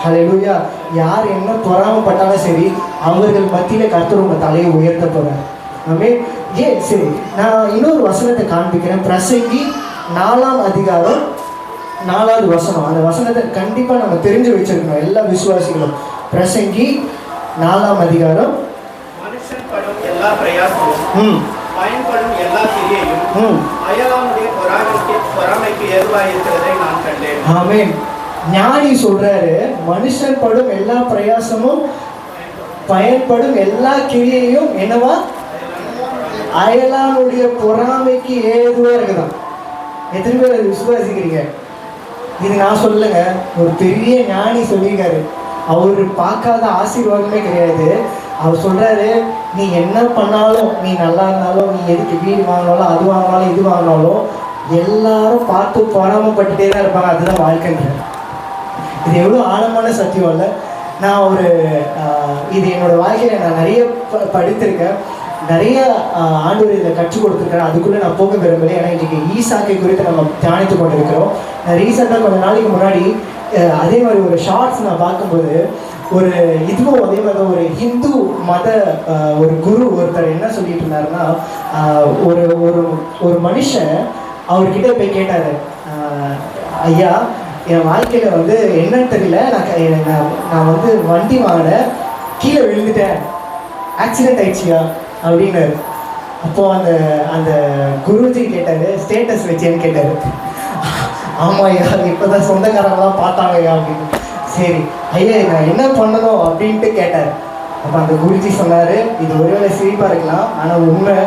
ஹல்லேலூயா. யார் என்ன பொறாமப்பட்டாலும் சரி, அவர்கள் மத்தியில கர்த்தர் உங்க தலையை உயர்த்த போறார். ஆமென். சரி, நான் இன்னொரு வசனத்தை காண்பிக்கிறேன். பிரசங்கி 4ஆம் அதிகாரம் 4வது வசனம். அந்த வசனத்தை கண்டிப்பா நம்ம தெரிஞ்சு வச்சிருக்கணும் எல்லா விசுவாசிகளும். பிரசங்கி 4ஆம் அதிகாரம். மனுஷன் படும் எல்லா பிரயாசமும் பயன்படும் எல்லா கிரியையும் அயலானுடைய பொறாமைக்கு ஏதுவாய் இருக்கிறதை நான் கண்டேன். ஆமென். ஞானி சொல்றாரு, மனுஷன் படும் எல்லா பிரயாசமும் பயன்படும் எல்லா கிரியையும் என்னவா, அயலானுடைய பொறாமைக்கு ஏதுவா இருக்குதான். எத்தனை பேர் அதை விசுவாசிக்கிறீங்க? இது நான் சொல்லுங்க, ஒரு பெரிய ஞானி சொல்லியிருக்காரு. அவரு பார்க்காத ஆசீர்வாதமே கிடையாது. அவர் சொல்றாரு, நீ என்ன பண்ணாலும், நீ நல்லா இருந்தாலும், நீ எதுக்கு வீடு வாங்கினாலும், அது வாங்கினாலும், இது வாங்கினாலும், எல்லாரும் பார்த்து பொறாமப்பட்டுட்டே தான் இருப்பாங்க. அதுதான் வாழ்க்கைன்ற. இது எவ்வளோ ஆழமான சத்தியம் இல்லை? நான் இது என்னோட வாழ்க்கையில் நான் நிறைய படித்திருக்கேன், நிறைய ஆண்டவர் இதில் கற்றுக் கொடுத்துருக்கேன். அதுக்குள்ளே நான் போக விரும்பலை. ஏன்னா இன்றைக்கி ஈசாக்கை குறித்து நம்ம தியானித்து கொண்டு இருக்கிறோம். நான் ரீசெண்டாக கொஞ்சம் நாளைக்கு முன்னாடி அதே மாதிரி ஒரு ஷார்ட்ஸ் நான் பார்க்கும்போது இதுவும் அதே மாதிரி ஒரு ஹிந்து மத ஒரு குரு ஒருத்தர் என்ன சொல்லிட்டு இருந்தாருன்னா, ஒரு மனுஷன் அவர்கிட்ட போய் கேட்டார், ஐயா என் வாழ்க்கையில் என்னன்னு தெரியல, நான் வண்டி வாங்கினேன், கீழே விழுந்துட்டேன், ஆக்சிடென்ட் ஆயிடுச்சியா அப்படின்னாரு. அப்போது அந்த குருஜி கேட்டார், ஸ்டேட்டஸ் வச்சேன்னு கேட்டார். ஆமாய்யா, இப்போ தான் சொந்தக்காரங்களாம் பார்த்தாங்கய்யா அப்படின்னு. சரி ஐயா நான் என்ன பண்ணணும் அப்படின்ட்டு கேட்டார். அப்போ அந்த குருஜி சொன்னார், இது ஒருவேளை சிரிப்பாக இருக்கலாம், ஆனால் உண்மை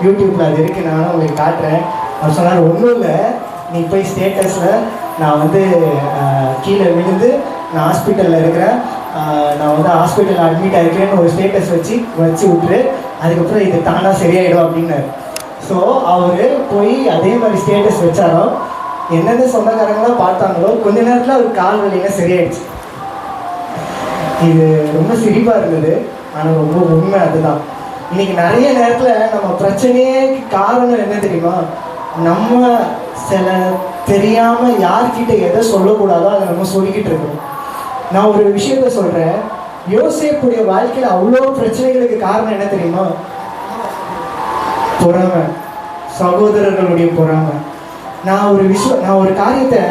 யூடியூப்பில் அது இருக்குது, நானும் உங்களுக்கு காட்டுறேன். அவர் சொன்னார், ஒன்றும் இல்லை, நீ போய் ஸ்டேட்டஸில் நான் கீழே விழுந்து நான் ஹாஸ்பிட்டலில் இருக்கிறேன், நான் ஹாஸ்பிட்டலில் அட்மிட் ஆகிருக்கேன்னு ஒரு ஸ்டேட்டஸ் வச்சு விட்டுரு. அதுக்கப்புறம் இது தானாக சரியாயிடும் அப்படின்னாரு. ஸோ அவர் போய் அதே மாதிரி ஸ்டேட்டஸ் வச்சாரோ, என்னென்ன சொந்தக்காரங்களாம் பார்த்தாங்களோ கொஞ்ச நேரத்தில் அவர் கால் வலினா சரியாயிடுச்சு. இது ரொம்ப சிரிப்பாக இருந்தது, ஆனால் ரொம்ப உண்மை அதுதான். இன்னைக்கு நிறைய நேரத்தில் நம்ம பிரச்சனையே காரணம் என்ன தெரியுமா? நம்ம சில தெரியாமல் யார்கிட்ட எதை சொல்லக்கூடாதோ அதை நம்ம சொல்லிக்கிட்டு இருக்கோம். நான் ஒரு விஷயத்த சொல்கிறேன், யோசேப்புடைய வாழ்க்கையில் அவ்வளோ பிரச்சனைகளுக்கு காரணம் என்ன தெரியுமா? பொறாமை, சகோதரர்களுடைய பொறாமை. நான் ஒரு காரியத்தை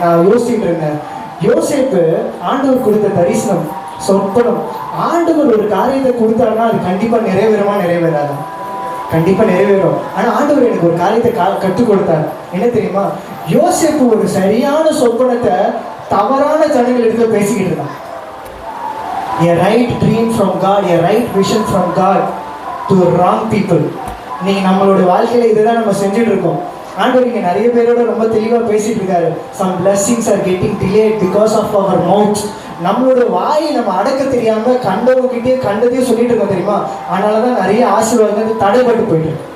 நான் யோசிச்சுட்டு இருந்தேன். யோசேப்பு ஆண்டவர் கொடுத்த தரிசனம், சொற்பனம். ஆண்டவர் ஒரு காரியத்தை கொடுத்தாருன்னா அது கண்டிப்பாக நிறைவேறுமா நிறைவேறாது? கண்டிப்பாக நிறைவேறும். ஆனால் ஆண்டவர் எனக்கு ஒரு காரியத்தை கற்றுக் கொடுத்தார். என்ன தெரியுமா? யோசேப்பு ஒரு சரியான சொற்பனத்தை தவறான ஜனங்கள் எடுத்து பேசிக்கிட்டு இருந்தான். A right dream from God, a right vision from God to wrong people. இன்னைக்கு நம்மளோட வாழ்க்கையில இதுதான் நம்ம செஞ்சுட்டு இருக்கோம். ஆண்டவர் இங்கே நிறைய பேரோட ரொம்ப தெளிவாக பேசிட்டு இருக்காரு. Some blessings are getting delayed because of our mouth. நம்மளோட வாயை நம்ம அடக்க தெரியாம கண்டவங்கிட்டே கண்டதையும் சொல்லிட்டு இருக்கோம் தெரியுமா? அதனால தான் நிறைய ஆசீர்வாதங்கள் தடைப்பட்டு போயிட்டு இருக்கு.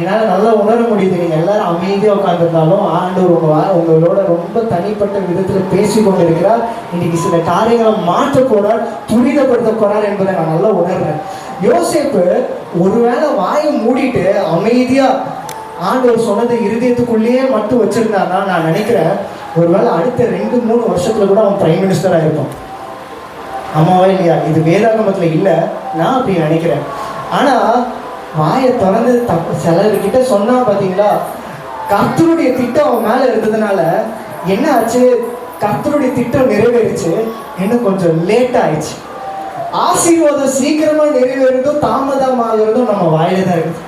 என்னால் நல்லா உணர முடியுது. நீங்கள் எல்லாரும் அமைதியாக உட்காந்துருந்தாலும் ஆண்டவர் உங்களோட ரொம்ப தனிப்பட்ட விதத்தில் பேசி கொண்டு இருக்கிறார். இன்னைக்கு சில காரியங்களை மாற்ற போறார், துரிதப்படுத்த போறார் என்பதை நான் நல்லா உணர்றேன். யோசேப்பு ஒருவேளை வாயை மூடிட்டு அமைதியா ஆண்டவர் சொன்னதை இருதயத்துக்குள்ளேயே மட்டும் வச்சிருந்தான்னா, நான் நினைக்கிறேன் ஒருவேளை அடுத்த 2-3 வருஷத்துல கூட அவன் பிரைம் மினிஸ்டராக இருப்பான். ஆமாவா இல்லையா? இது வேதாகமத்தில் இல்லை, நான் அப்படி நினைக்கிறேன். ஆனால் வாயை திறந்து சிலர்கிட்ட சொன்னா பார்த்தீங்களா, கர்த்தருடைய திட்டம் அவன் மேலே இருந்ததுனால என்ன ஆச்சு? கர்த்தருடைய திட்டம் நிறைவேறிச்சு, இன்னும் கொஞ்சம் லேட் ஆயிடுச்சு. ஆசீர்வாதம் சீக்கிரமா நிறைவேறதும் தாமதமாகிறதும் நம்ம வாயில தான் இருக்குது.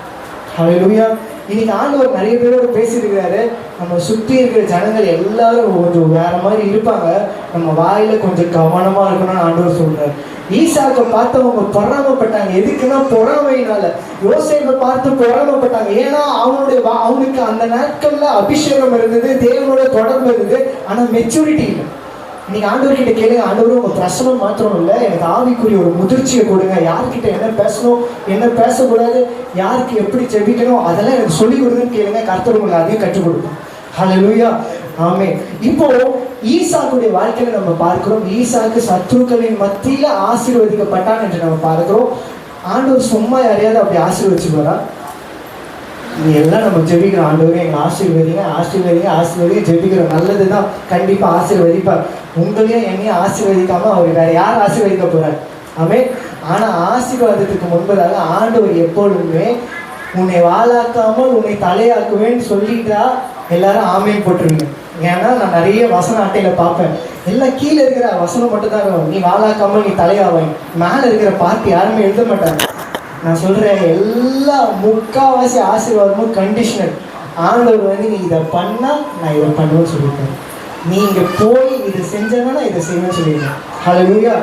ஹல்லேலூயா. இன்னைக்கு ஆண்டவர் நிறைய பேரோட பேசியிருக்கிறாரு. நம்ம சுற்றி இருக்கிற ஜனங்கள் எல்லாரும் கொஞ்சம் வேற மாதிரி இருப்பாங்க, நம்ம வாயில கொஞ்சம் கவனமா இருக்கணும்னு ஆண்டவர் சொல்றாரு. ஈசாக்கை பார்த்தவங்க பொறாமப்பட்டாங்க. எதுக்குன்னா பொறாமையினால. யோசேப்பை பார்த்து பொறாமப்பட்டாங்க. ஏன்னா அவனுக்கு அந்த நாட்கள்ல அபிஷேகம் இருந்தது, தேவனோட தொடர்பு இருந்தது, ஆனா மெச்சூரிட்டி இல்லை. இன்னைக்கு ஆண்டவர்கிட்ட கேளுங்க, ஆண்டவர் உங்க பிரசனம் மாத்திரம் இல்லை, எனக்கு ஆவிக்குரிய ஒரு முதிர்ச்சியை கொடுங்க. யார்கிட்ட என்ன பேசணும், என்ன பேசக்கூடாது, யாருக்கு எப்படி ஜெபிக்கணும், அதெல்லாம் எனக்கு சொல்லிக் கொடுங்கன்னு கேளுங்க. கர்த்தர் உங்களுக்கு அதையும் கற்றுக் கொடுக்கும். ஹல்லேலூயா, ஆமென். இப்போ ஈசாக்குடைய வாழ்க்கையில நம்ம பார்க்கிறோம், ஈசாக்கு சத்துருக்களின் மத்தியில ஆசீர்வதிக்கப்பட்டான் என்று நம்ம பார்க்கிறோம். ஆண்டவர் சும்மா யாரையாவது அப்படி ஆசீர்வதிச்சுப்பாரா? எல்லாம் நம்ம ஜெபிக்கிறோம், ஆண்டவரே எங்க ஆசீர்வதிங்க, ஆசீர்வதிங்க, ஆசீர்வதிங்க ஜெபிக்கிறோம். நல்லதுதான், கண்டிப்பா ஆசீர்வதிப்பார். உங்களையும் என்னையும் ஆசீர்வதிக்காம அவர் வேற யார் ஆசீர்வதிக்க போறார்? ஆமென். ஆனா ஆசீர்வாதத்துக்கு முன்பதாக ஆண்டவர் எப்பொழுதுமே உன்னை வாளாக்காமல் உன்னை தலையாக்குவேன்னு சொல்லிட்டா எல்லாரும் ஆமையும் போட்டுருவீங்க. ஏன்னா நான் நிறைய வசன அட்டையில பார்ப்பேன், எல்லாம் கீழே இருக்கிற வசனம் மட்டும் தான் இருக்கும். நீ வாளாக்காமல் நீ தலையாவேன், மேலே இருக்கிற பார்ட்டி யாருமே எழுத மாட்டாங்க. நான் சொல்றேன், எல்லா முக்காவாசி ஆசீர்வாதமும் கண்டிஷனல். ஆண்டவர் நீ இதை பண்ணா நான் இதை பண்ணுவேன்னு சொல்லியிருக்கேன், நீங்க போய் இதை செஞ்சேன்னா இதை செய்வேன்னு சொல்லியிருக்கேன். ஹல்லேலூயா.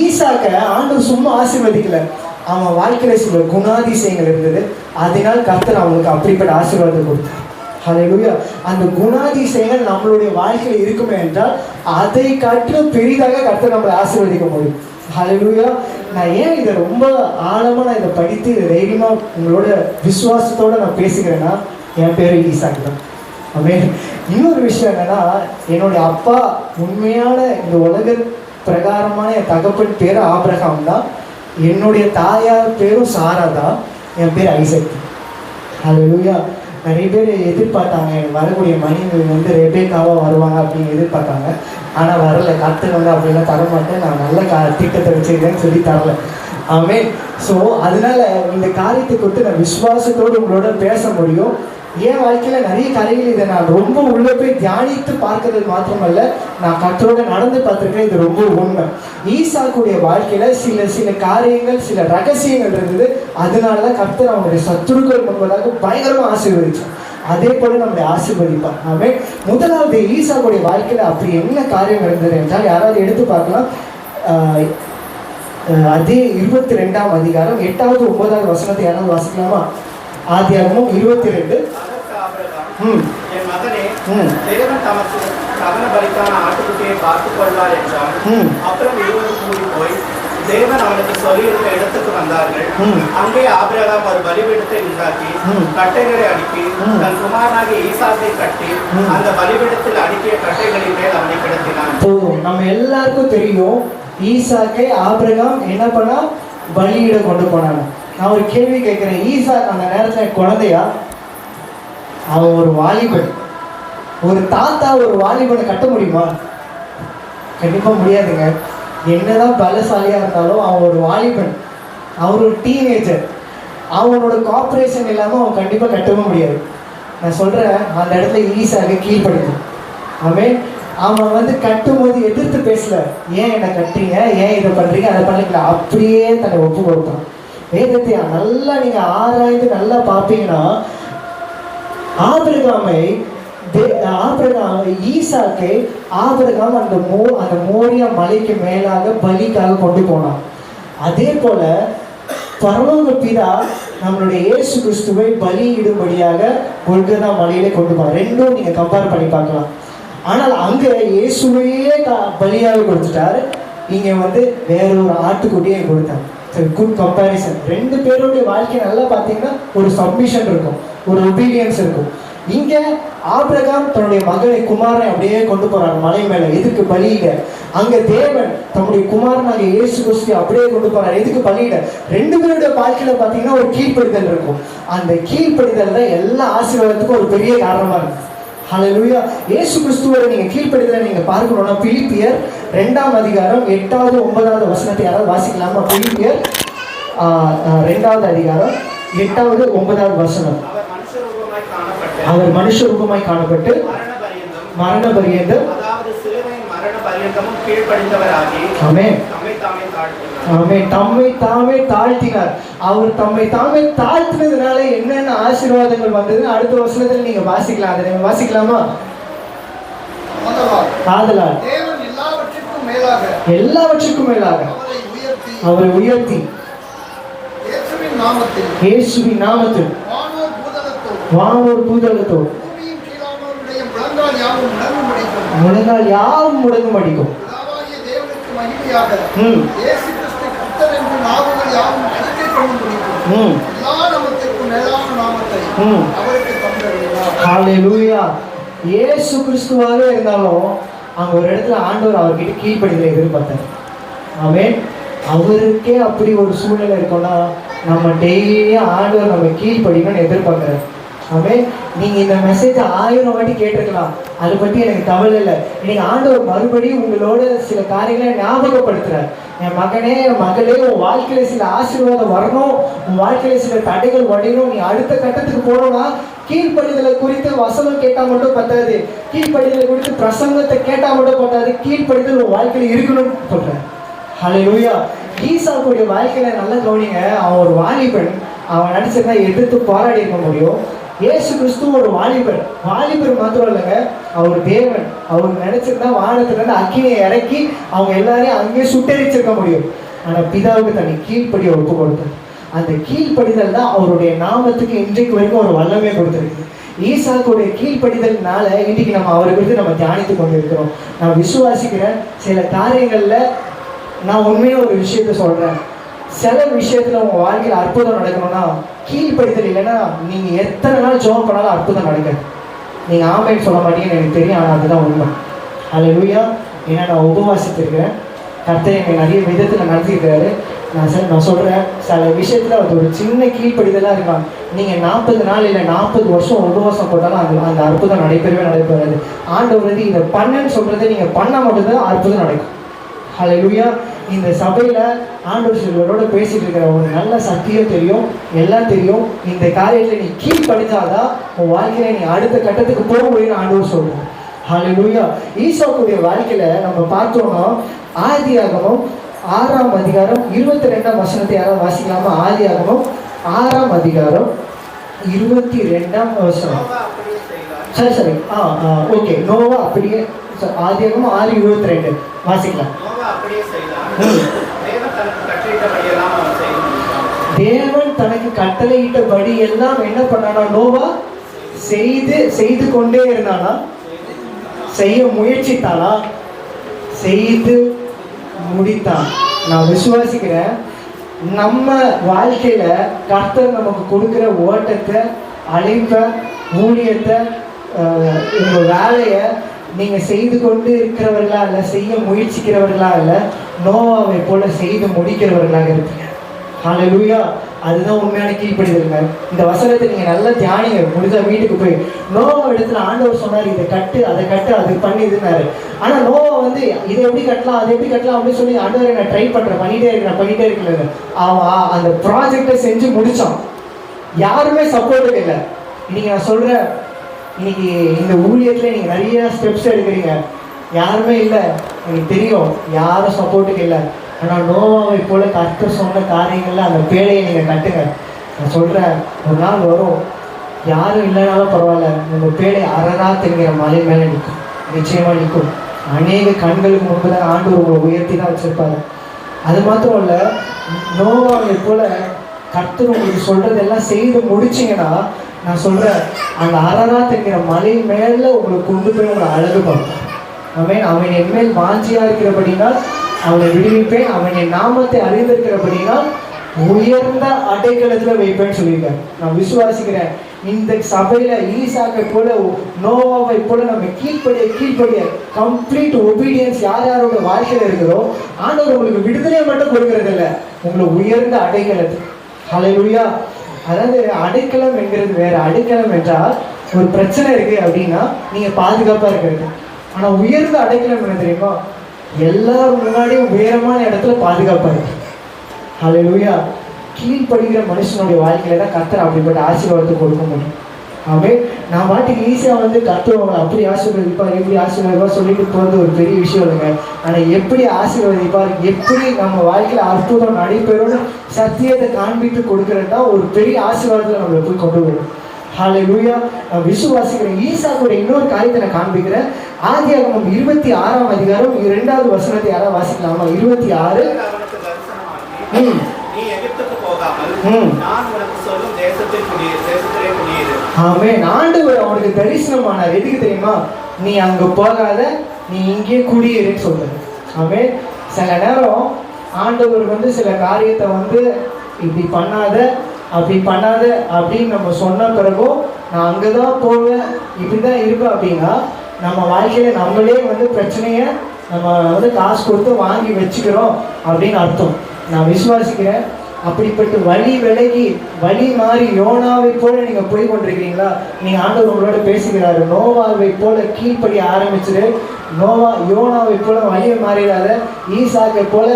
ஈசாக்க ஆண்டவர் சும்மா ஆசீர்வதிக்கல, அவன் வாழ்க்கையில சில குணாதிசயங்கள் இருந்தது, அதனால் கர்த்தர் அவனுக்கு அப்படிப்பட்ட ஆசீர்வாதம் கொடுத்தார். ஹல்லேலூயா. அந்த குணாதிசயங்கள் நம்மளுடைய வாழ்க்கையில் இருக்குமே என்றால் அதை காட்டிலும் பெரிதாக கர்த்தர் நம்மளை ஆசீர்வதிக்க முடியும். ஹல்லேலூயா. நான் ஏன் இதை ரொம்ப ஆழமாக நான் இதை படித்து இதை தைரியமாக உங்களோட விசுவாசத்தோடு நான் பேசுகிறேன்னா, என் பேர் ஈசாக்கு தான். ஆமென். இன்னொரு விஷயம் என்னன்னா, என்னுடைய அப்பா உண்மையான இந்த உலக பிரகாரமான என் தகப்பன் பேர் ஆபிரகாம் தான், என்னுடைய தாயார் பேரும் சாரா தான், என் பேர் ஐசக். ஹல்லேலூயா. நிறைய பேர் எதிர்பார்த்தாங்க எனக்கு வரக்கூடிய மனைவி ரெபேக்காவாக வருவாங்க அப்படின்னு எதிர்பார்த்தாங்க. ஆனால் வரல. கர்த்தர் அப்படிலாம் தரமாட்டேன், நான் நல்ல திட்டத்தை வச்சுருக்கேன்னு சொல்லி தரல. ஆமென். ஸோ அதனால இந்த காரியத்தை கொடுத்து நான் விசுவாசத்தோடு உங்களோட பேச முடியும். என் வாழ்க்கையில் நிறைய காரியங்கள் இதை நான் ரொம்ப உள்ளே போய் தியானித்து பார்க்கறது மாத்திரமல்ல, நான் கர்த்தரோட நடந்து பார்த்துருக்கேன். இது ரொம்ப உண்மை. ஈசாக்குடைய வாழ்க்கையில் சில காரியங்கள், சில ரகசியங்கள் இருந்தது. அதனால தான் கர்த்தர் அவங்களுடைய சத்துருக்கள் முன்பதாக பயங்கரமாக ஆசீர்வதிச்சார். அதே போல நம்மளை ஆசீர்வதிப்பார். ஆமென். முதலாவது ஈசாக்குடைய வாழ்க்கையில் அப்படி என்ன காரியம் இருந்தது என்றால், யாராவது எடுத்து பார்க்கலாம். அதே 22ஆம் அதிகாரம் 8வது 9வது வசனத்தை யாராவது வாசிக்கலாமா? ஆதியாகமம் 22. என் மகனே, தேவன் தமக்கு தகன பலிக்கான ஆட்டுக்குட்டியை பார்த்துக் கொள்வார் என்றான். அப்புறம் இருவரும் கூடி போய் தேவன் அவனுக்கு சொல்லியிருந்த இடத்துக்கு வந்தார்கள். அங்கே ஆபிரகாம் ஒரு பலிபீடத்தை உண்டாக்கி கட்டைகளை அடுக்கி தன் குமாரனாகிய ஈசாக்கை கட்டி அந்த பலிபீடத்தில் அடுக்கிய கட்டைகளின் மேல் அவனை கிடத்தினான். நம்ம எல்லாருக்கும் தெரியும், ஈசாக்கை ஆபிரகாம் என்ன பண்ணா, பலியிட கொண்டு போனாங்க. நான் ஒரு கேள்வி கேட்கிறேன், ஈசாக் அந்த நேரத்துல குழந்தையா? அவன் ஒரு வாலிபன். ஒரு தாத்தா ஒரு வாலிபனை கட்ட முடியுமா? கண்டிப்பா முடியாதுங்க. என்னதான் பலசாலியா இருந்தாலும் அவன் ஒரு வாலிபன், அவர் ஒரு டீனேஜர். அவனோட கார்பரேஷன் இல்லாம அவன் கண்டிப்பா கட்டவும் முடியாது. நான் சொல்றேன், அந்த இடத்துல ஈசாக்கு கீழ்ப்படுது. அவன் வந்து கட்டும் போது எதிர்த்து பேசல, ஏன் என்னை கட்டுறீங்க, ஏன் இதை பண்றீங்க, அதை பண்ணிக்கல, அப்படியே தன்னை ஒப்பு கொடுத்தான். வேதத்தை நல்லா நீங்க ஆராய்ந்து நல்லா பார்ப்பீங்கன்னா, ஈசாக்கை ஆபிரகாம் அந்த மோரியா மலைக்கு மேலாக பலிக்காக கொண்டு போனான். அதே போல பரலோக பிதா நம்மளுடைய இயேசு கிறிஸ்துவை பலியிடும்படியாக கொல்கத்தா மலையிலே கொண்டு போனார். ரெண்டும் நீங்க கம்பேர் பண்ணி பார்க்கலாம். ஆனால் அங்க இயேசுவையே பலியாக கொடுத்துட்டாரு, இங்க வந்து வேறொரு ஆட்டுக்குட்டியை கொடுத்தாங்க. Good comparison. ரெண்டு பேருடைய வாழ்க்கை நல்லா பார்த்தீங்கன்னா ஒரு சப்மிஷன் இருக்கும், ஒரு ஒபீடியன்ஸ் இருக்கும். இங்க ஆபிரகாம் தன்னுடைய மகனை குமாரனை அப்படியே கொண்டு போறார் மலை மேல, எதுக்கு பலியிட. அங்க தேவன் தன்னுடைய குமாரனாக இயேசு கிறிஸ்து அப்படியே கொண்டு போறார், எதுக்கு பலியிட. ரெண்டு பேருடைய வாழ்க்கையில பாத்தீங்கன்னா ஒரு கீழ்ப்படிதல் இருக்கும். அந்த கீழ்ப்படிதல் தான் எல்லா ஆசீர்வாதத்துக்கும் ஒரு பெரிய காரணமா இருக்கு. ஹல்லேலூயா. இயேசு கிறிஸ்துவை நீங்க கீழ்ப்படிதலை நீங்க பார்க்கணும்னா பிலிப்பியர் 2ஆம் அதிகாரம் 8வது 9வது வசனத்தை யாராவது வாசிக்கலாமா? பிலிப்பியர் 2வது அதிகாரம் 8வது 9வது வசனம். அவர் மனுஷ ரூபமாய் காணப்பட்டு மரண பரியந்தம், தம்மை தாமே தாழ்த்தினார். அவர் தம்மை தாமே தாழ்த்தினதுனால என்னென்ன ஆசீர்வாதங்கள் வந்தது அடுத்த வசனத்துல நீங்க வாசிக்கலாம். அதை நீங்க வாசிக்கலாமா? ஆதலால் எல்லாவற்றுக்கும் மேலாக அவரை உயர்த்தி இயேசுவின் நாமத்தில் வானோர் பூதலத்தோடு முழங்கால் யாவும் முடங்கும் அடிக்கும். இயேசு கிறிஸ்துவாகவே இருந்தாலும் அங்க ஒரு இடத்துல ஆண்டவர் அவர்கிட்ட கீழ்ப்படிதலை எதிர்பார்த்தார். ஆமென். அவருக்கே அப்படி ஒரு சூழ்நிலை இருக்கும்னா நம்ம டெய்லியும் ஆண்டவர் நம்ம கீழ்ப்படிக்கணும்னு எதிர்பார்க்கிறார். ஆமென். நீங்க இந்த மெசேஜ் 1000 வாட்டி கேட்டிருக்கலாம், அதை பத்தி எனக்கு கவலை இல்லை. இன்னைக்கு ஆண்டவர் மறுபடியும் உங்களோட சில காரியங்களை ஞாபகப்படுத்துறார். என் மகனே, என் மகளே, உன் வாழ்க்கையில சில ஆசீர்வாதம் வரணும், உன் வாழ்க்கையில சில தடைகள் உடையணும், நீ அடுத்த கட்டத்துக்கு போனோம்னா கீழ்ப்படிதலை குறித்து வசனம் கேட்டா மட்டும் பத்தாது, கீழ்ப்படிதலை குறித்து பிரசங்கத்தை கேட்டா மட்டும் பத்தாது, கீழ்ப்படிதல் உன் வாழ்க்கையில இருக்கணும்னு சொல்றேன். ஹல்லேலூயா. ஈசாக்குடைய வாழ்க்கையில நல்லா கவனிங்க. அவன் ஒரு வாலிபன், அவன் நடிச்சிருந்தா எதிர்த்து போராடி இருக்க முடியும். இயேசு கிறிஸ்து ஒரு வாலிபர் மாத்திரம் இல்லைங்க, அவர் தேவன். அவர் நினைச்சிருந்தா வானத்திலிருந்து அக்கினியை இறக்கி அவங்க எல்லாரையும் அங்கேயே சுட்டரிச்சிருக்க முடியும். ஆனா பிதாவுக்கு தன்னை கீழ்ப்படிய ஒப்பு கொடுத்தார். அந்த கீழ்ப்படிதல் தான் அவருடைய நாமத்துக்கு இன்றைக்கு வரைக்கும் ஒரு வல்லமே கொடுத்துருக்கு. ஈசாக்குடைய கீழ்ப்படிதல்னால இன்னைக்கு நம்ம அவரை குறித்து நம்ம தியானித்து கொண்டு இருக்கிறோம். நான் விசுவாசிக்கிறேன், சில காரியங்கள்ல நான் உண்மையா ஒரு விஷயத்த சொல்றேன். சில விஷயத்துல உங்க வாழ்க்கையில் அற்புதம் நடக்கணும்னா கீழ்ப்படிதல் இல்லைன்னா நீங்க எத்தனை நாள் ஜெபம் பண்ணாலும் அற்புதம் நடக்காது. நீங்க ஆமைன்னு சொல்ல மாட்டீங்கன்னு எனக்கு தெரியும், ஆனால் அதுதான் உண்மை. ஹல்லேலூயா. ஏன்னா நான் உபவாசித்திருக்கிறேன், கர்த்தர் என்னை நிறைய விதத்தில் நடத்திருக்கிறாரு. நான் சொல்றேன், சில விஷயத்துல அது ஒரு சின்ன கீழ்ப்படிதலாக இருக்காங்க. நீங்க 40 நாள் இல்லை 40 வருஷம் உபவாசம் போட்டாலும் அந்த அற்புதம் நடைபெறாது. ஆண்டவர் வந்து இதை பண்ணன்னு சொல்றதை நீங்க பண்ண மட்டும்தான் அற்புதம் நடக்கும். ஹல்லேலூயா. இந்த சபையில ஆண்டவர் சிலரோட பேசிட்டு இருக்கிற ஒரு நல்ல சத்தியம் தெரியும், எல்லாம் தெரியும். இந்த காரியத்துல நீ கீழ்ப்படிஞ்சாதான் உன் வாழ்க்கையில நீ அடுத்த கட்டத்துக்கு போக முடியும்னு ஆண்டவர் சொல்றோம். ஹல்லேலூயா. ஈசாக்குடைய வாழ்க்கையில நம்ம பார்த்தோம்னா ஆதியாகமம் 6ஆம் அதிகாரம் 22ஆம் வசனத்தை யாராவது வாசிக்கலாமா? ஆதியாகமம் 6ஆம் அதிகாரம் 22ஆம் வசனம். சரி ஓகே. நோவா அப்படியே ஆதியாகமம் 6:22 வாசிக்கலாம். தேவன் தனக்கு கட்டளையிட்டபடி எல்லாம் என்ன பண்ணானா? நோவா செய்து கொண்டே இருந்தானா? செய்ய முயற்சித்தானா? செய்து முடித்தான். நான் விசுவாசிக்கிறேன், நம்ம வாழ்க்கையில கர்த்தர் நமக்கு கொடுக்குற ஓட்டத்தை, அழைப்பை, ஊழியத்தை, உங்க வேலையை நீங்க செய்து கொண்டு இருக்கிறவர்களா இல்லை, செய்ய முயற்சிக்கிறவர்களா இல்லை, நோவாவை போல செய்து முடிக்கிறவர்களாக இருப்பீங்க. ஹல்லேலூயா. அதுதான் உண்மையான கீழ்ப்படிதல்ங்க. இந்த வசனத்தை நீங்க நல்லா தியானிங்க. முடிஞ்சா வீட்டுக்கு போய் நோவா இடத்துல ஆண்டவர் சொன்னார், இதை கட்டு, அதை கட்டு, அது பண்ணி இதுனாரு. ஆனா நோவா வந்து இதை எப்படி கட்டலாம், அதை எப்படி கட்டலாம் அப்படின்னு சொல்லி ஆண்டவரை நான் ட்ரை பண்றேன், பண்ணிட்டே இருக்கேன். அவன் அந்த ப்ராஜெக்டை செஞ்சு முடிச்சான். யாருமே சப்போர்ட்டுக்கு இல்லை. இன்னைக்கு நான் சொல்றேன், இன்னைக்கு இந்த ஊழியத்துல நீங்க நிறைய ஸ்டெப்ஸ் எடுக்கிறீங்க, யாருமே இல்லை, எனக்கு தெரியும், யாரும் சப்போர்ட்டுக்கு இல்லை. ஆனால் நோவாவை போல கர்த்தர் சொன்ன காரியங்கள்ல அந்த பேழையை நீங்கள் கட்டுங்க. நான் சொல்கிறேன், ஒரு நாள் வரும், யாரும் இல்லைனாலும் பரவாயில்ல, உங்கள் பேழை அரராத் என்கிற மலை மேலே நிற்கும், நிச்சயமாக நிற்கும். அநேக கண்களுக்கு முன்பதாக ஆண்டவர் உங்களை உயர்த்தி தான் வச்சுருப்பாரு. அது மாத்திரம் இல்லை, நோவாவை போல கர்த்தர் உங்களுக்கு சொல்கிறதெல்லாம் செய்து முடிச்சிங்கன்னா, நான் சொல்கிறேன், அந்த அரராத் என்கிற மலை மேலே உங்களுக்கு கொண்டு போய் உங்களை அழகு பார்ப்பேன். அவன் என் மேல் வாஞ்சியாக இருக்கிறபடினால் அவனை விடுவிப்பேன், அவன் என் நாமத்தை அறிந்திருக்கிறபடினால் உயர்ந்த அடைக்கலத்தில் வைப்பேன்னு சொல்லியிருக்காரு. நான் விசுவாசிக்கிறேன், இந்த சபையில ஈசாக்கை போல, நோவாவை போல நம்ம கீழ்ப்படிய கம்ப்ளீட் ஒபீடியன்ஸ் யார் யாரோட வாழ்க்கையில் இருக்கிறோ, ஆண்டவர் உங்களுக்கு விடுதலையை மட்டும் கொடுக்கறது இல்லை, உங்களை உயர்ந்த அடைக்கலத்தில். ஹல்லேலூயா. அதாவது அடைக்கலம் என்கிறது வேற. அடைக்கலம் என்றால் ஒரு பிரச்சனை இருக்கு அப்படின்னா நீங்க பாதுகாப்பா இருக்கிறது. ஆனா உயர்ந்த அடைக்கலம் என்ன தெரியுமா? எல்லாரும் முன்னாடியும் உயரமான இடத்துல பாதுகாப்பா இருக்கு. ஹல்லேலூயா. கீழ்ப்படுகிற மனுஷனுடைய வாழ்க்கையில தான் கர்த்தர் அப்படிப்பட்ட ஆசீர்வாதத்தை கொடுக்க முடியும். அவன் நான் பாட்டுக்கு ஈஸியா வந்து கர்த்தர் அப்படி ஆசீர்வதிப்பார், இப்படி ஆசீர்வதிப்பார் சொல்லிட்டு போகிறது ஒரு பெரிய விஷயம் இல்லைங்க. ஆனா எப்படி ஆசீர்வதிப்பார், எப்படி நம்ம வாழ்க்கையில அற்புதம் நடைபெறும்னு சத்தியத்தை காண்பித்து கொடுக்கறது தான் ஒரு பெரிய ஆசீர்வாதத்தை நம்மளை போய் கொண்டு வரும். ஹல்லேலூயா. நான் விசுவாசிக்கிறேன். ஈசாக்குடைய இன்னொரு காரியத்தை நான் காண்பிக்கிறேன். ஆதியாகமம் 26ஆம் அதிகாரம் 2வது வசனத்தை யாராவது வாசிக்கலாமா? 26. ஆமென். ஆண்டவர் அவனுக்கு தரிசனமானார். எதுக்கு தெரியுமா? நீ அங்க போகாத, நீ இங்கே குடியேறுன்னு சொல்றாரு. ஆமென். சில நேரம் ஆண்டவர் வந்து சில காரியத்தை வந்து இப்படி பண்ணாத, அப்படி பண்ணாத அப்படின்னு நம்ம சொன்ன பிறகும் நான் அங்கதான் போவேன், இப்படிதான் இருப்பேன் அப்படின்னா நம்ம வாழ்க்கையில நம்மளே வந்து பிரச்சனையை நம்ம வந்து காசு கொடுத்து வாங்கி வச்சுக்கிறோம் அப்படின்னு அர்த்தம். நான் விசுவாசிக்கிறேன், அப்படிப்பட்ட வழி விலகி வழி மாறி யோனாவை போல நீங்க போய் கொண்டிருக்கிறீங்களா? நீங்க ஆண்டவர் உங்களோட பேசுகிறாரு, நோவாவை போல கீழ்ப்படி ஆரம்பிச்சிரு. யோனாவை போல வழியை மாறிடாத. ஈசாக்கை போல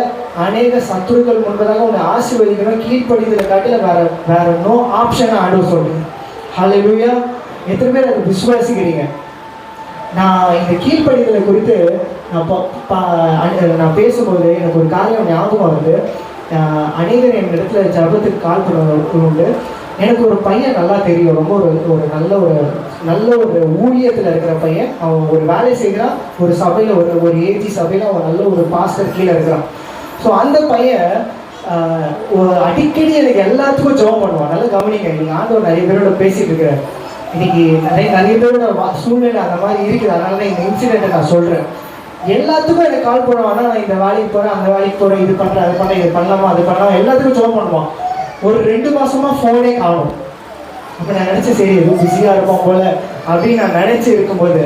அநேக சத்துருக்கள் முன்பதாக உன்னை ஆசீர்வதிக்கணும். கீழ்ப்படிதலை காட்டில வேற நோ ஆப்ஷன் ஆண்டவர் சொல்றீங்க. ஹல்லேலூயா. எத்தனை பேர் அதை விசுவாசிக்கிறீங்க? நான் இந்த கீழ்ப்படிதலை குறித்து நான் பேசும்போது எனக்கு ஒரு காரியம் ஞாபகம் வருது. அநேகர் என் இடத்துல ஜபத்துக்கு கால் பண்ணுவது உண்டு. எனக்கு ஒரு பையன் நல்லா தெரியும், ரொம்ப ஒரு நல்ல ஒரு ஊழியத்தில் இருக்கிற பையன். அவன் ஒரு வேலை செய்கிறான், ஒரு சபையில் ஒரு ஏஜி சபையில் அவன் நல்ல ஒரு பாஸ்டர் கீழே இருக்கிறான். ஸோ அந்த பையன் அடிக்கடி எனக்கு எல்லாத்துக்கும் ஜெபம் பண்ணுவான். நல்லா கவனிங்க, நீங்கள் ஆண்டவர் நிறைய பேரோட பேசிட்டு இருக்கிறார். இன்னைக்கு நிறைய பேரோட சூழ்நிலை அந்த மாதிரி இருக்குது. அதனால தான் இந்த இன்சிடென்ட்டை நான் சொல்கிறேன். எல்லாத்துக்கும் எனக்கு கால் பண்ணுவான். நான் இந்த வேலைக்கு போகிறேன், அந்த வேலைக்கு போகிறேன், இது பண்ணுறேன், அது பண்ணுறேன், இது பண்ணலாமா, அது பண்ணலாமா, எல்லாத்துக்கும் ஜெபம் பண்ணுவான். ஒரு 2 மாசமா ஃபோனே காணும். அப்போ நான் நினச்சேன், சரி எதுவும் பிஸியாக இருப்போம் போல அப்படின்னு நான் நினச்சி இருக்கும்போது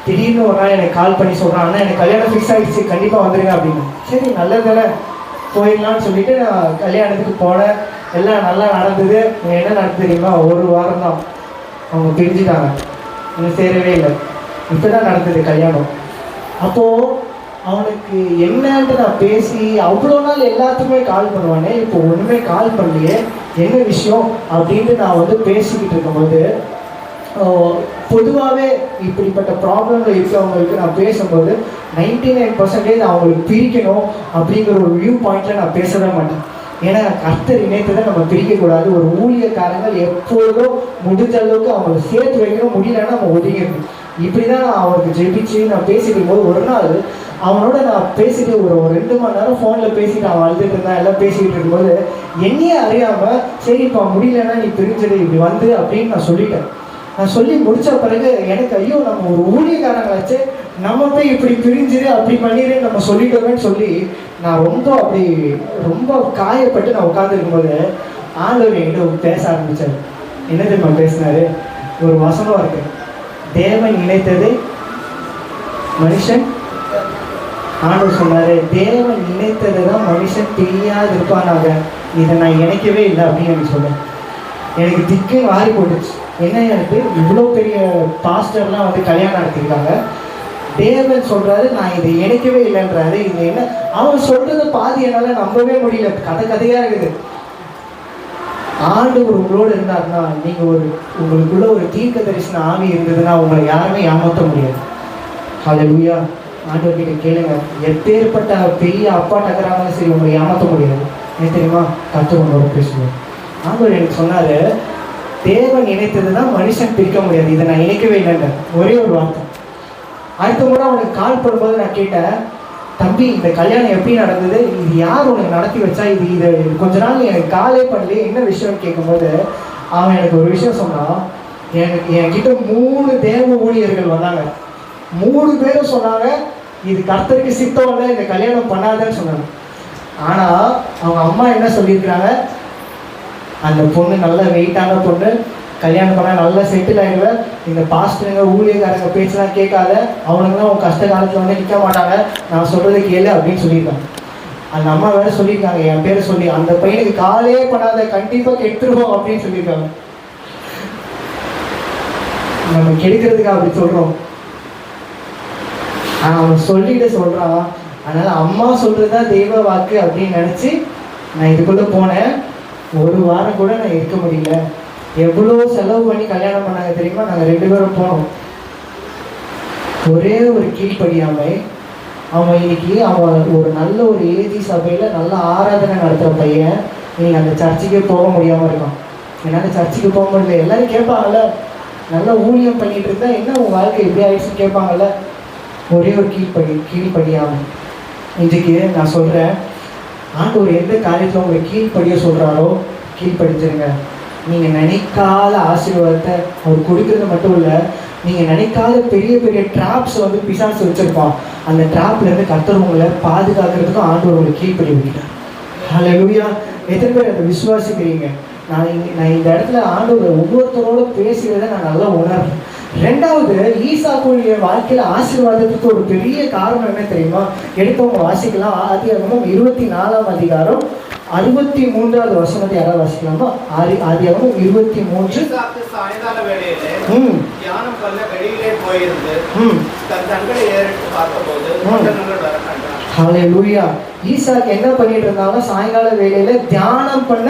திடீர்னு ஒரு நாள் எனக்கு கால் பண்ணி சொல்கிறான், ஆனால் எனக்கு கல்யாணம் ஃபிக்ஸ் ஆகிடுச்சு, கண்டிப்பாக வந்துடுங்க அப்படின்னு. சரி நல்லது தானே, போயிடலான்னு சொல்லிட்டு நான் கல்யாணத்துக்கு போனேன். எல்லாம் நல்லா நடந்தது. என்ன நடந்தது தெரியுமா? 1 வாரம் தான் அவங்க பிரிஞ்சுட்டாங்க, இன்னும் சேரவே இல்லை. இப்போ தான் நடந்தது கல்யாணம். அப்போது அவனுக்கு என்னன்ட்டு நான் பேசி அவ்வளோ நாள் எல்லாத்துக்குமே கால் பண்ணுவானே, இப்போ ஒன்றுமே கால் பண்ணலையே, என்ன விஷயம் அப்படின்ட்டு நான் வந்து பேசிக்கிட்டு இருக்கும்போது, பொதுவாகவே இப்படிப்பட்ட ப்ராப்ளம்ல இருக்கிறவங்களுக்கு நான் பேசும்போது 99% அவங்களுக்கு பிரிக்கணும் அப்படிங்கிற ஒரு வியூ பாயிண்ட்ல நான் பேசவே மாட்டேன். ஏன்னா கர்த்தர் இணைத்ததை நம்ம பிரிக்கக்கூடாது. ஒரு ஊழியக்காரங்கள் எப்பொழுதும் முடிஞ்ச அளவுக்கு அவங்களை சேர்த்து வைக்கணும், முடியலன்னா நம்ம ஒதுங்கிடணும். இப்படிதான் நான் அவனுக்கு ஜெபிச்சு நான் பேசிட்டு போது ஒரு நாள் அவனோட நான் பேசிட்டு ஒரு 2 மணி நேரம் ஃபோனில் பேசிட்டு அவன் அழுதுட்டு இருந்தான். எல்லாம் பேசிக்கிட்டு இருக்கும்போது என்னையே அறியாமல், சரிப்பா முடியலன்னா நீ பிரிஞ்சது இப்படி வந்து அப்படின்னு நான் சொல்லிட்டேன். நான் சொல்லி முடித்த பிறகு எனக்கு ஐயோ நம்ம ஒரு ஊழியக்காரங்களாச்சு, நம்ம போய் இப்படி பிரிஞ்சிரு அப்படி பண்ணிடு நம்ம சொல்லிட்டோமேன்னு சொல்லி நான் ரொம்ப காயப்பட்டு நான் உட்காந்துருக்கும்போது ஆண்டவர் என்கிட்ட பேச ஆரம்பித்தார். என்ன தெரியுமா பேசினாரு? ஒரு வசனம் இருக்கு, தேவன் இணைத்தது மனுஷன், ஆண்டவர் சொன்னாரு தேவன் இணைத்தது தான் மனுஷன் தெரியாது இருப்பானாங்க, இதை நான் இணைக்கவே இல்லை அப்படின்னு எனக்கு சொன்னேன். எனக்கு திக்கு மாறி போட்டுச்சு. என்ன எனக்கு இவ்வளோ பெரிய பாஸ்டர்லாம் வந்து கல்யாணம் நடத்திருக்காங்க, தேவன் சொல்றாரு நான் இதை இணைக்கவே இல்லைன்றாரு. இது என்ன அவன் சொல்றது பாதி என்னால் நம்பவே முடியல, கதையாக இருக்குது. ஆண்டவர் உங்களோடு இருந்தாருன்னா, நீங்கள் உங்களுக்குள்ள ஒரு தீர்க்க தரிசன ஆவி இருந்ததுன்னா உங்களை யாருமே ஏமாற்ற முடியாது. ஹல்லேலூயா. ஆண்டவர்கிட்ட கேளுங்க, எப்பேற்பட்ட பெரிய அப்பா டக்கராங்களும் சரி உங்களை ஏமாற்ற முடியாது. என்ன தெரியுமா? கர்த்தர் உங்களோட பேசுவார். ஆண்டவர் எனக்கு சொன்னார், தேவன் இணைத்தது தான் மனுஷன் பிரிக்க முடியாது, இதை நான் இணைக்கவே இல்லைங்க. ஒரே ஒரு வார்த்தை. அடுத்த முறை அவனுக்கு கால் பண்ணும்போது நான் கேட்டேன், தம்பி இந்த கல்யாணம் எப்படி நடந்தது, இது யார் உனக்கு நடத்தி வச்சா, இது கொஞ்ச நாள் எனக்கு காலே பண்ணல, என்ன விஷயம்னு கேட்கும்போது அவன் எனக்கு ஒரு விஷயம் சொன்னான். என்கிட்ட 3 தேவ ஊழியர்கள் வந்தாங்க. 3 பேரும் சொன்னாங்க இது கர்த்தருக்கு சித்தம் இல்லை, இந்த கல்யாணம் பண்ணாதன்னு சொன்னாங்க. ஆனால் அவங்க அம்மா என்ன சொல்லியிருக்கிறாங்க, அந்த பொண்ணு நல்ல வெயிட்டான பொண்ணு, கல்யாணம் பண்ணால் நல்லா செட்டில் ஆகிடுவேன், இந்த பாஸ்டருங்க ஊழியக்காரங்க பேச்செல்லாம் கேட்காத, அவனுங்களாம் உன் கஷ்ட காலத்தில் வந்து நிற்க மாட்டாங்க, நான் சொல்கிறத கேளு அப்படின்னு சொல்லியிருக்காங்க. அந்த அம்மா வேறு சொல்லியிருக்காங்க என் பேரை சொல்லி, அந்த பையனுக்கு காலே பண்ணாத, கண்டிப்பாக கெட்டுருவோம் அப்படின்னு சொல்லியிருக்காங்க. நம்ம கெடுக்கிறதுக்காக அப்படி சொல்கிறோம். அவன் சொல்லிட்டு சொல்கிறான். அதனால் அம்மா சொல்கிறது தான் தெய்வ வாக்கு அப்படின்னு நினச்சி நான் இதுக்குள்ளே போனேன். 1 வாரம் கூட நான் இருக்க முடியல. எவ்வளோ செலவு பண்ணி கல்யாணம் பண்ணாங்க தெரியுமா? நாங்கள் 2 பேரும் போனோம். ஒரே ஒரு கீழ்ப்படியாமை. அவன் இன்னைக்கு ஒரு நல்ல ஒரு ஏஜி சபையில் நல்ல ஆராதனை நடத்துகிற பையன் இன்னைக்கு அந்த சர்ச்சுக்கே போக முடியாமல் இருக்கான். என்னால் சர்ச்சுக்கு போக முடியல. எல்லோரும் கேட்பாங்கல்ல, நல்லா ஊழியம் பண்ணிட்டு இருந்தா என்ன உன் வாழ்க்கை எப்படி ஆயிடுச்சுன்னு கேட்பாங்கல்ல. ஒரே ஒரு கீழ்ப்படியாமை. இன்றைக்கு நான் சொல்கிறேன், ஆண்டவர் எந்த காரியத்தில் உங்களை கீழ்ப்படிய சொல்கிறாரோ கீழ்ப்படிச்சிருங்க. நீங்கள் நினைக்காத ஆசீர்வாதத்தை அவர் கொடுக்கறது மட்டும் இல்லை, நீங்கள் நினைக்காத பெரிய பெரிய ட்ராப்ஸ் வந்து பிசாசு வச்சுருப்பான். அந்த ட்ராப்லேருந்து கர்த்தர் உங்களை பாதுகாக்கிறதுக்கும் ஆண்டவர் உங்களை கீழ்ப்படி வைக்கிறார். ஹல்லேலூயா. எத்தனை பேர் அதை விசுவாசிக்கிறீங்க? நான் இந்த இடத்துல ஆண்டவர் ஒவ்வொருத்தரோட பேசுகிறத நான் நல்லா உணர்றேன். 2வது, ஈசாக்குடைய வாழ்க்கையில் ஆசீர்வாதத்துக்கு ஒரு பெரிய காரணம் என்ன தெரியுமா? எடுத்தவங்க வாசிக்கலாம். ஆதியாகமம் 24ஆம் அதிகாரம் 63வது வசனத்தை யாராவது வாசிக்கலாமா? ஆதியாகமம் 23. சாயங்கால வேளையிலே தியானம் பண்ண வெளியிலே போயிருந்து தன் கண்களை ஏறிட்டு பார்த்தபோது வர கண்டான். ஹல்லேலூயா. ஈசாக்கு என்ன பண்ணிட்டு இருந்தாங்க? சாயங்கால வேளையில தியானம் பண்ண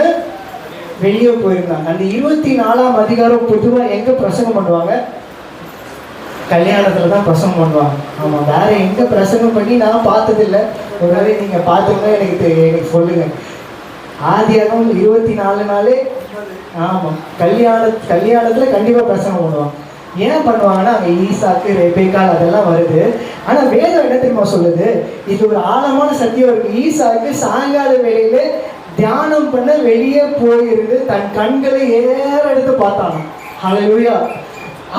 வெளியே போயிருந்தாங்க. அந்த 24ஆம் அதிகாரம் பொதுவாக எங்க பிரசங்கம் பண்ணுவாங்க? கல்யாணத்துல தான் பிரசங்கம் பண்ணுவாங்க. ஆமாம், வேற எங்க பிரசங்கம் பண்ணி நான் பார்த்ததில்லை. ஒருவேளை நீங்க பார்த்தீங்கன்னா எனக்கு சொல்லுங்க. ஆதியாகமம் 24 ஆமாம், கல்யாணத்துல கண்டிப்பா பிரசங்கம் பண்ணுவாங்க. ஏன் பண்ணுவாங்கன்னா அங்கே ஈசாக்கு ரெபேக்கால் அதெல்லாம் வருது. ஆனால் வேதம் என்ன தெரியுமா சொல்லுது? இது ஒரு ஆழமான சத்தியம் இருக்கு. ஈசாக்கு சாயங்கால வேளையில தியானம் பண்ண வெளியே போயிருந்து தன் கண்களை எடுத்து பார்த்தாங்க. ஹல்லேலூயா.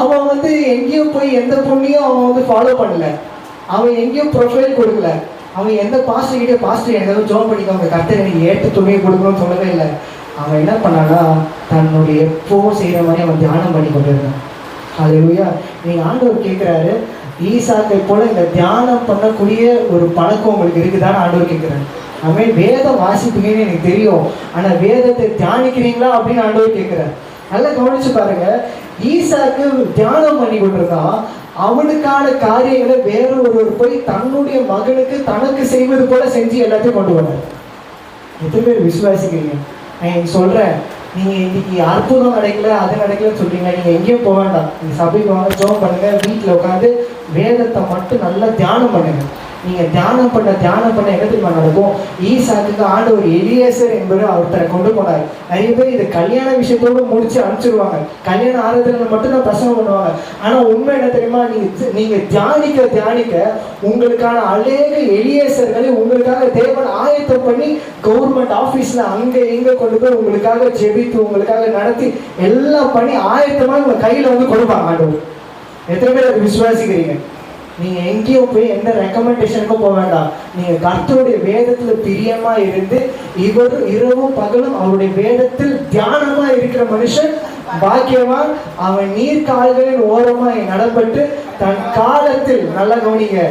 அவன் வந்து எங்கேயும் போய் எந்த பொண்ணையும் அவன் வந்து ஃபாலோ பண்ணல. அவன் எங்கேயும் ப்ரொஃபைல் கொடுக்கல. அவன் எந்த பாஸ்டர்கிட்டே பாஸ்டர் எனக்கு ஜோம் பண்ணிக்கோங்க, கர்த்தர் எனக்கு ஏற்ற துணையை கொடுக்கணும்னு சொல்லவே இல்லை. அவன் என்ன பண்ணான்னா தன்னுடைய எப்போ செய்கிற மாதிரி அவன் தியானம் பண்ணி கொண்டு இருந்தான். ஹல்லேலூயா. நீங்கள் ஆண்டவர் கேட்குறாரு, ஈசாக்கை போல இந்த தியானம் பண்ணக்கூடிய ஒரு பழக்கம் உங்களுக்கு இருக்குதான்னு ஆண்டவர் கேட்குறாரு. அவன் வேதம் வாசிப்பீங்கன்னு எனக்கு தெரியும், ஆனால் வேதத்தை தியானிக்கிறீங்களா அப்படின்னு ஆண்டவர் கேட்குறாரு. நல்லா கவனிச்சு பாருங்க. ஈசாக்கு தியானம் பண்ணி கொண்டிருந்தான். அவனுக்கான காரியங்களை வேற ஒருவர் போய் தன்னுடைய மகனுக்கு தனக்கு செய்வது போல செஞ்சு எல்லாத்தையும் கொண்டு வந்தார். எத்தனை பேர் விசுவாசிக்கிறீங்க? நான் சொல்றேன், நீங்க இன்னைக்கு அற்புதம் நடக்கல அது நடக்கலன்னு சொல்றீங்க, நீங்க எங்கேயும் போக வேண்டாம். நீங்க சபைக்கு வாங்க, ஜெபம் பண்ணுங்க, வீட்டில் உட்காந்து வேதத்தை மட்டும் நல்லா தியானம் பண்ணுங்க. நீங்கள் தியானம் பண்ண என்ன தெரியுமா நடக்கும்? ஈசாக்குக்கு ஆண்டவர் எலியேசர் என்பவர் ஒருத்தரை கொண்டு போனார். நிறைய பேர் இதை கல்யாண விஷயத்தோடு முடிச்சு அனுப்பிச்சிருவாங்க, கல்யாண ஆராதனை மட்டும்தான் பிரசங்கம் பண்ணுவாங்க. ஆனால் உண்மை என்ன தெரியுமா? நீங்கள் தியானிக்க உங்களுக்கான அநேக எலியேசர்களை உங்களுக்காக தேவன் ஆயத்தம் பண்ணி கவர்மெண்ட் ஆஃபீஸில் அங்கே இங்கே கொண்டு போய் உங்களுக்காக ஜெபித்து உங்களுக்காக நடத்தி எல்லாம் பண்ணி ஆயத்தமாக உங்கள் கையில் வந்து கொடுப்பாங்க ஆண்டவர். எத்தனை பேர் அதை விசுவாசிக்கிறீங்க? நீங்கள் எங்கேயும் போய் எந்த ரெக்கமெண்டேஷனுக்கும் போக வேண்டாம். நீங்கள் கர்த்தருடைய வேதத்தில் பிரியமாக இருந்து இரவும் பகலும் அவருடைய வேதத்தில் தியானமாக இருக்கிற மனுஷன் பாக்கியவான். அவன் நீர்க்கால்களின் ஓரமாக நடப்பட்டு தன் காலத்தில், நல்லா கவனிங்க,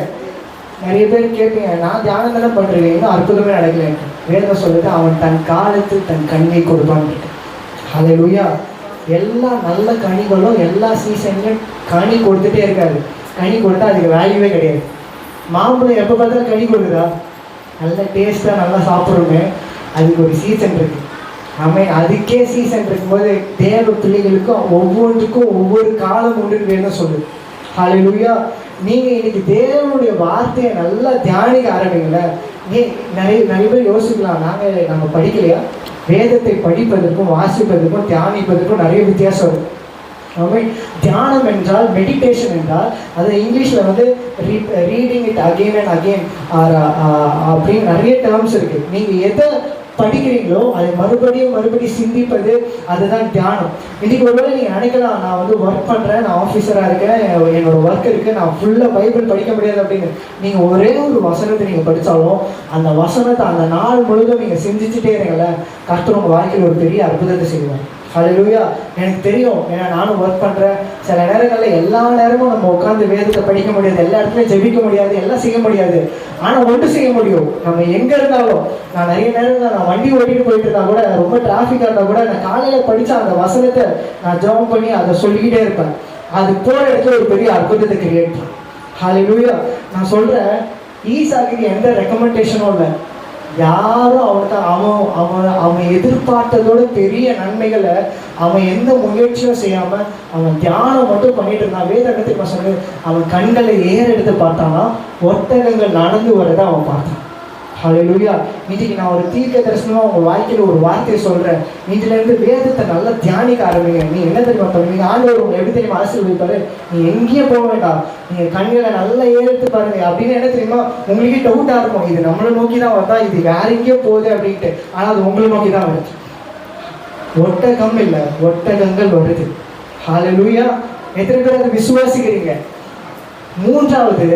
நிறைய பேர் கேட்பீங்க, நான் தியானம் தானே பண்ணுறேன், இன்னும் அற்புதமே நடக்கல. வேதம் சொல்லுது அவன் தன் காலத்தில் தன் கனியை கொடுப்பான். ஹல்லேலூயா. எல்லா நல்ல கனிகளும் எல்லா சீசன்லையும் கனி கொடுத்துட்டே இருக்காது. கனி கொடுத்தா அதுக்கு வேல்யூவே கிடையாது. மாம்பழம் எப்போ பார்த்தாலும் கனி கொடுக்குதா? நல்ல டேஸ்ட்டாக நல்லா சாப்பிட்றோமே, அதுக்கு ஒரு சீசன் இருக்குது. அதுக்கே சீசன் இருக்கும்போது தேவ பிள்ளைகளுக்கும் ஒவ்வொன்றுக்கும் ஒவ்வொரு காலம் ஒன்று வேணும் சொல்லுது. ஹல்லேலூயா. நீங்கள் இன்னைக்கு தேவனுடைய வார்த்தையை நல்லா தியானிக்க ஆரம்பிங்கள. நிறைய பேர் யோசிக்கலாம், நம்ம படிக்கலையா? வேதத்தை படிப்பதற்கும் வாசிப்பதற்கும் தியானிப்பதற்கும் நிறைய வித்தியாசம் இருக்குது. தியானம் என்றால், மெடிடேஷன் என்றால், அது இங்கிலீஷில் வந்து reading it again and again அப்படின்னு நிறைய டேர்ம்ஸ் இருக்குது. நீங்கள் எதை படிக்கிறீங்களோ அதை மறுபடியும் சிந்திப்பது, அதுதான் தியானம். இன்றைக்கி ஒருவேளை நீங்கள் நினைக்கலாம், நான் வந்து ஒர்க் பண்ணுறேன், நான் ஆஃபீஸராக இருக்கேன், என்னோட ஒர்க் இருக்குது, நான் ஃபுல்லாக பைபிள் படிக்க முடியாது அப்படின்னு. நீங்கள் ஒரே ஒரு வசனத்தை நீங்கள் படித்தாலும் அந்த வசனத்தை அந்த நாள் முழுவதும் நீங்கள் சிந்திச்சுட்டே இருங்கள்ல, கர்த்தர் உங்கள் வாழ்க்கையில் ஒரு பெரிய அற்புதத்தை செய்வார். ஹல்லேலூயா. எனக்கு தெரியும், ஏன்னா நானும் ஒர்க் பண்ணுறேன். சில நேரங்களில் எல்லா நேரமும் நம்ம உட்காந்து வேதத்தை படிக்க முடியாது, எல்லா இடத்துலையும் ஜெபிக்க முடியாது, எல்லாம் செய்ய முடியாது. ஆனால் ஒன்று செய்ய முடியும், நம்ம எங்கே இருந்தாலும். நான் நிறைய நேரங்களில் நான் வண்டி ஓட்டிட்டு போயிட்டு இருந்தால் கூட, ரொம்ப டிராஃபிக்காக இருந்தால் கூட, நான் காலையில் படித்த அந்த வசனத்தை நான் ஜெபம் பண்ணி அதை சொல்லிக்கிட்டே இருப்பேன். அது போகிற இடத்துல ஒரு பெரிய அற்புதத்தை கிரியேட் பண்ணும். ஹல்லேலூயா. நான் சொல்கிறேன், ஈசாக்கு எந்த ரெக்கமெண்டேஷனும் இல்லை. யாரும் அவனுக்கு அவன் எதிர்பார்த்ததோட பெரிய நன்மைகளை அவன் எந்த முயற்சியும் செய்யாமல் அவன் தியானம் மட்டும் பண்ணிட்டு இருந்தான். வேதத்துக்கு சொன்னது, அவன் கண்களை எடுத்து பார்த்தானா ஒட்டகங்கள் நடந்து வரதை அவன் பார்த்தான். ஹல்லேலூயா. இன்னைக்கு நான் ஒரு தீர்க்க தரிசனமாக உங்கள் வாழ்க்கையில் ஒரு வார்த்தையை சொல்கிறேன். இன்றிலிருந்து வேதத்தை நல்லா தியானிக்க ஆரம்பிங்க. நீ என்ன தெரியுமா பண்ணுவீங்க? ஆண்டவர் உங்களை எப்படி தெரியுமா ஆசீர்வதிப்பாரு? நீ எங்கேயும் போக வேண்டாம், நீங்கள் கண்களை நல்லா எடுத்து பாருங்க. அப்படின்னு என்ன தெரியுமா, உங்களுக்கே டவுட்டாக இருக்கும், இது நம்மளை நோக்கி தான் வந்தா, இது வேற எங்கேயோ போகுது அப்படின்ட்டு. ஆனால் அது உங்களை நோக்கி தான் வருது. ஒட்டகம் இல்லை, ஒட்டகங்கள் வருது. ஹல்லேலூயா. எத்தனை பேர் அதை விசுவாசிக்கிறீங்க? மூன்றாவது,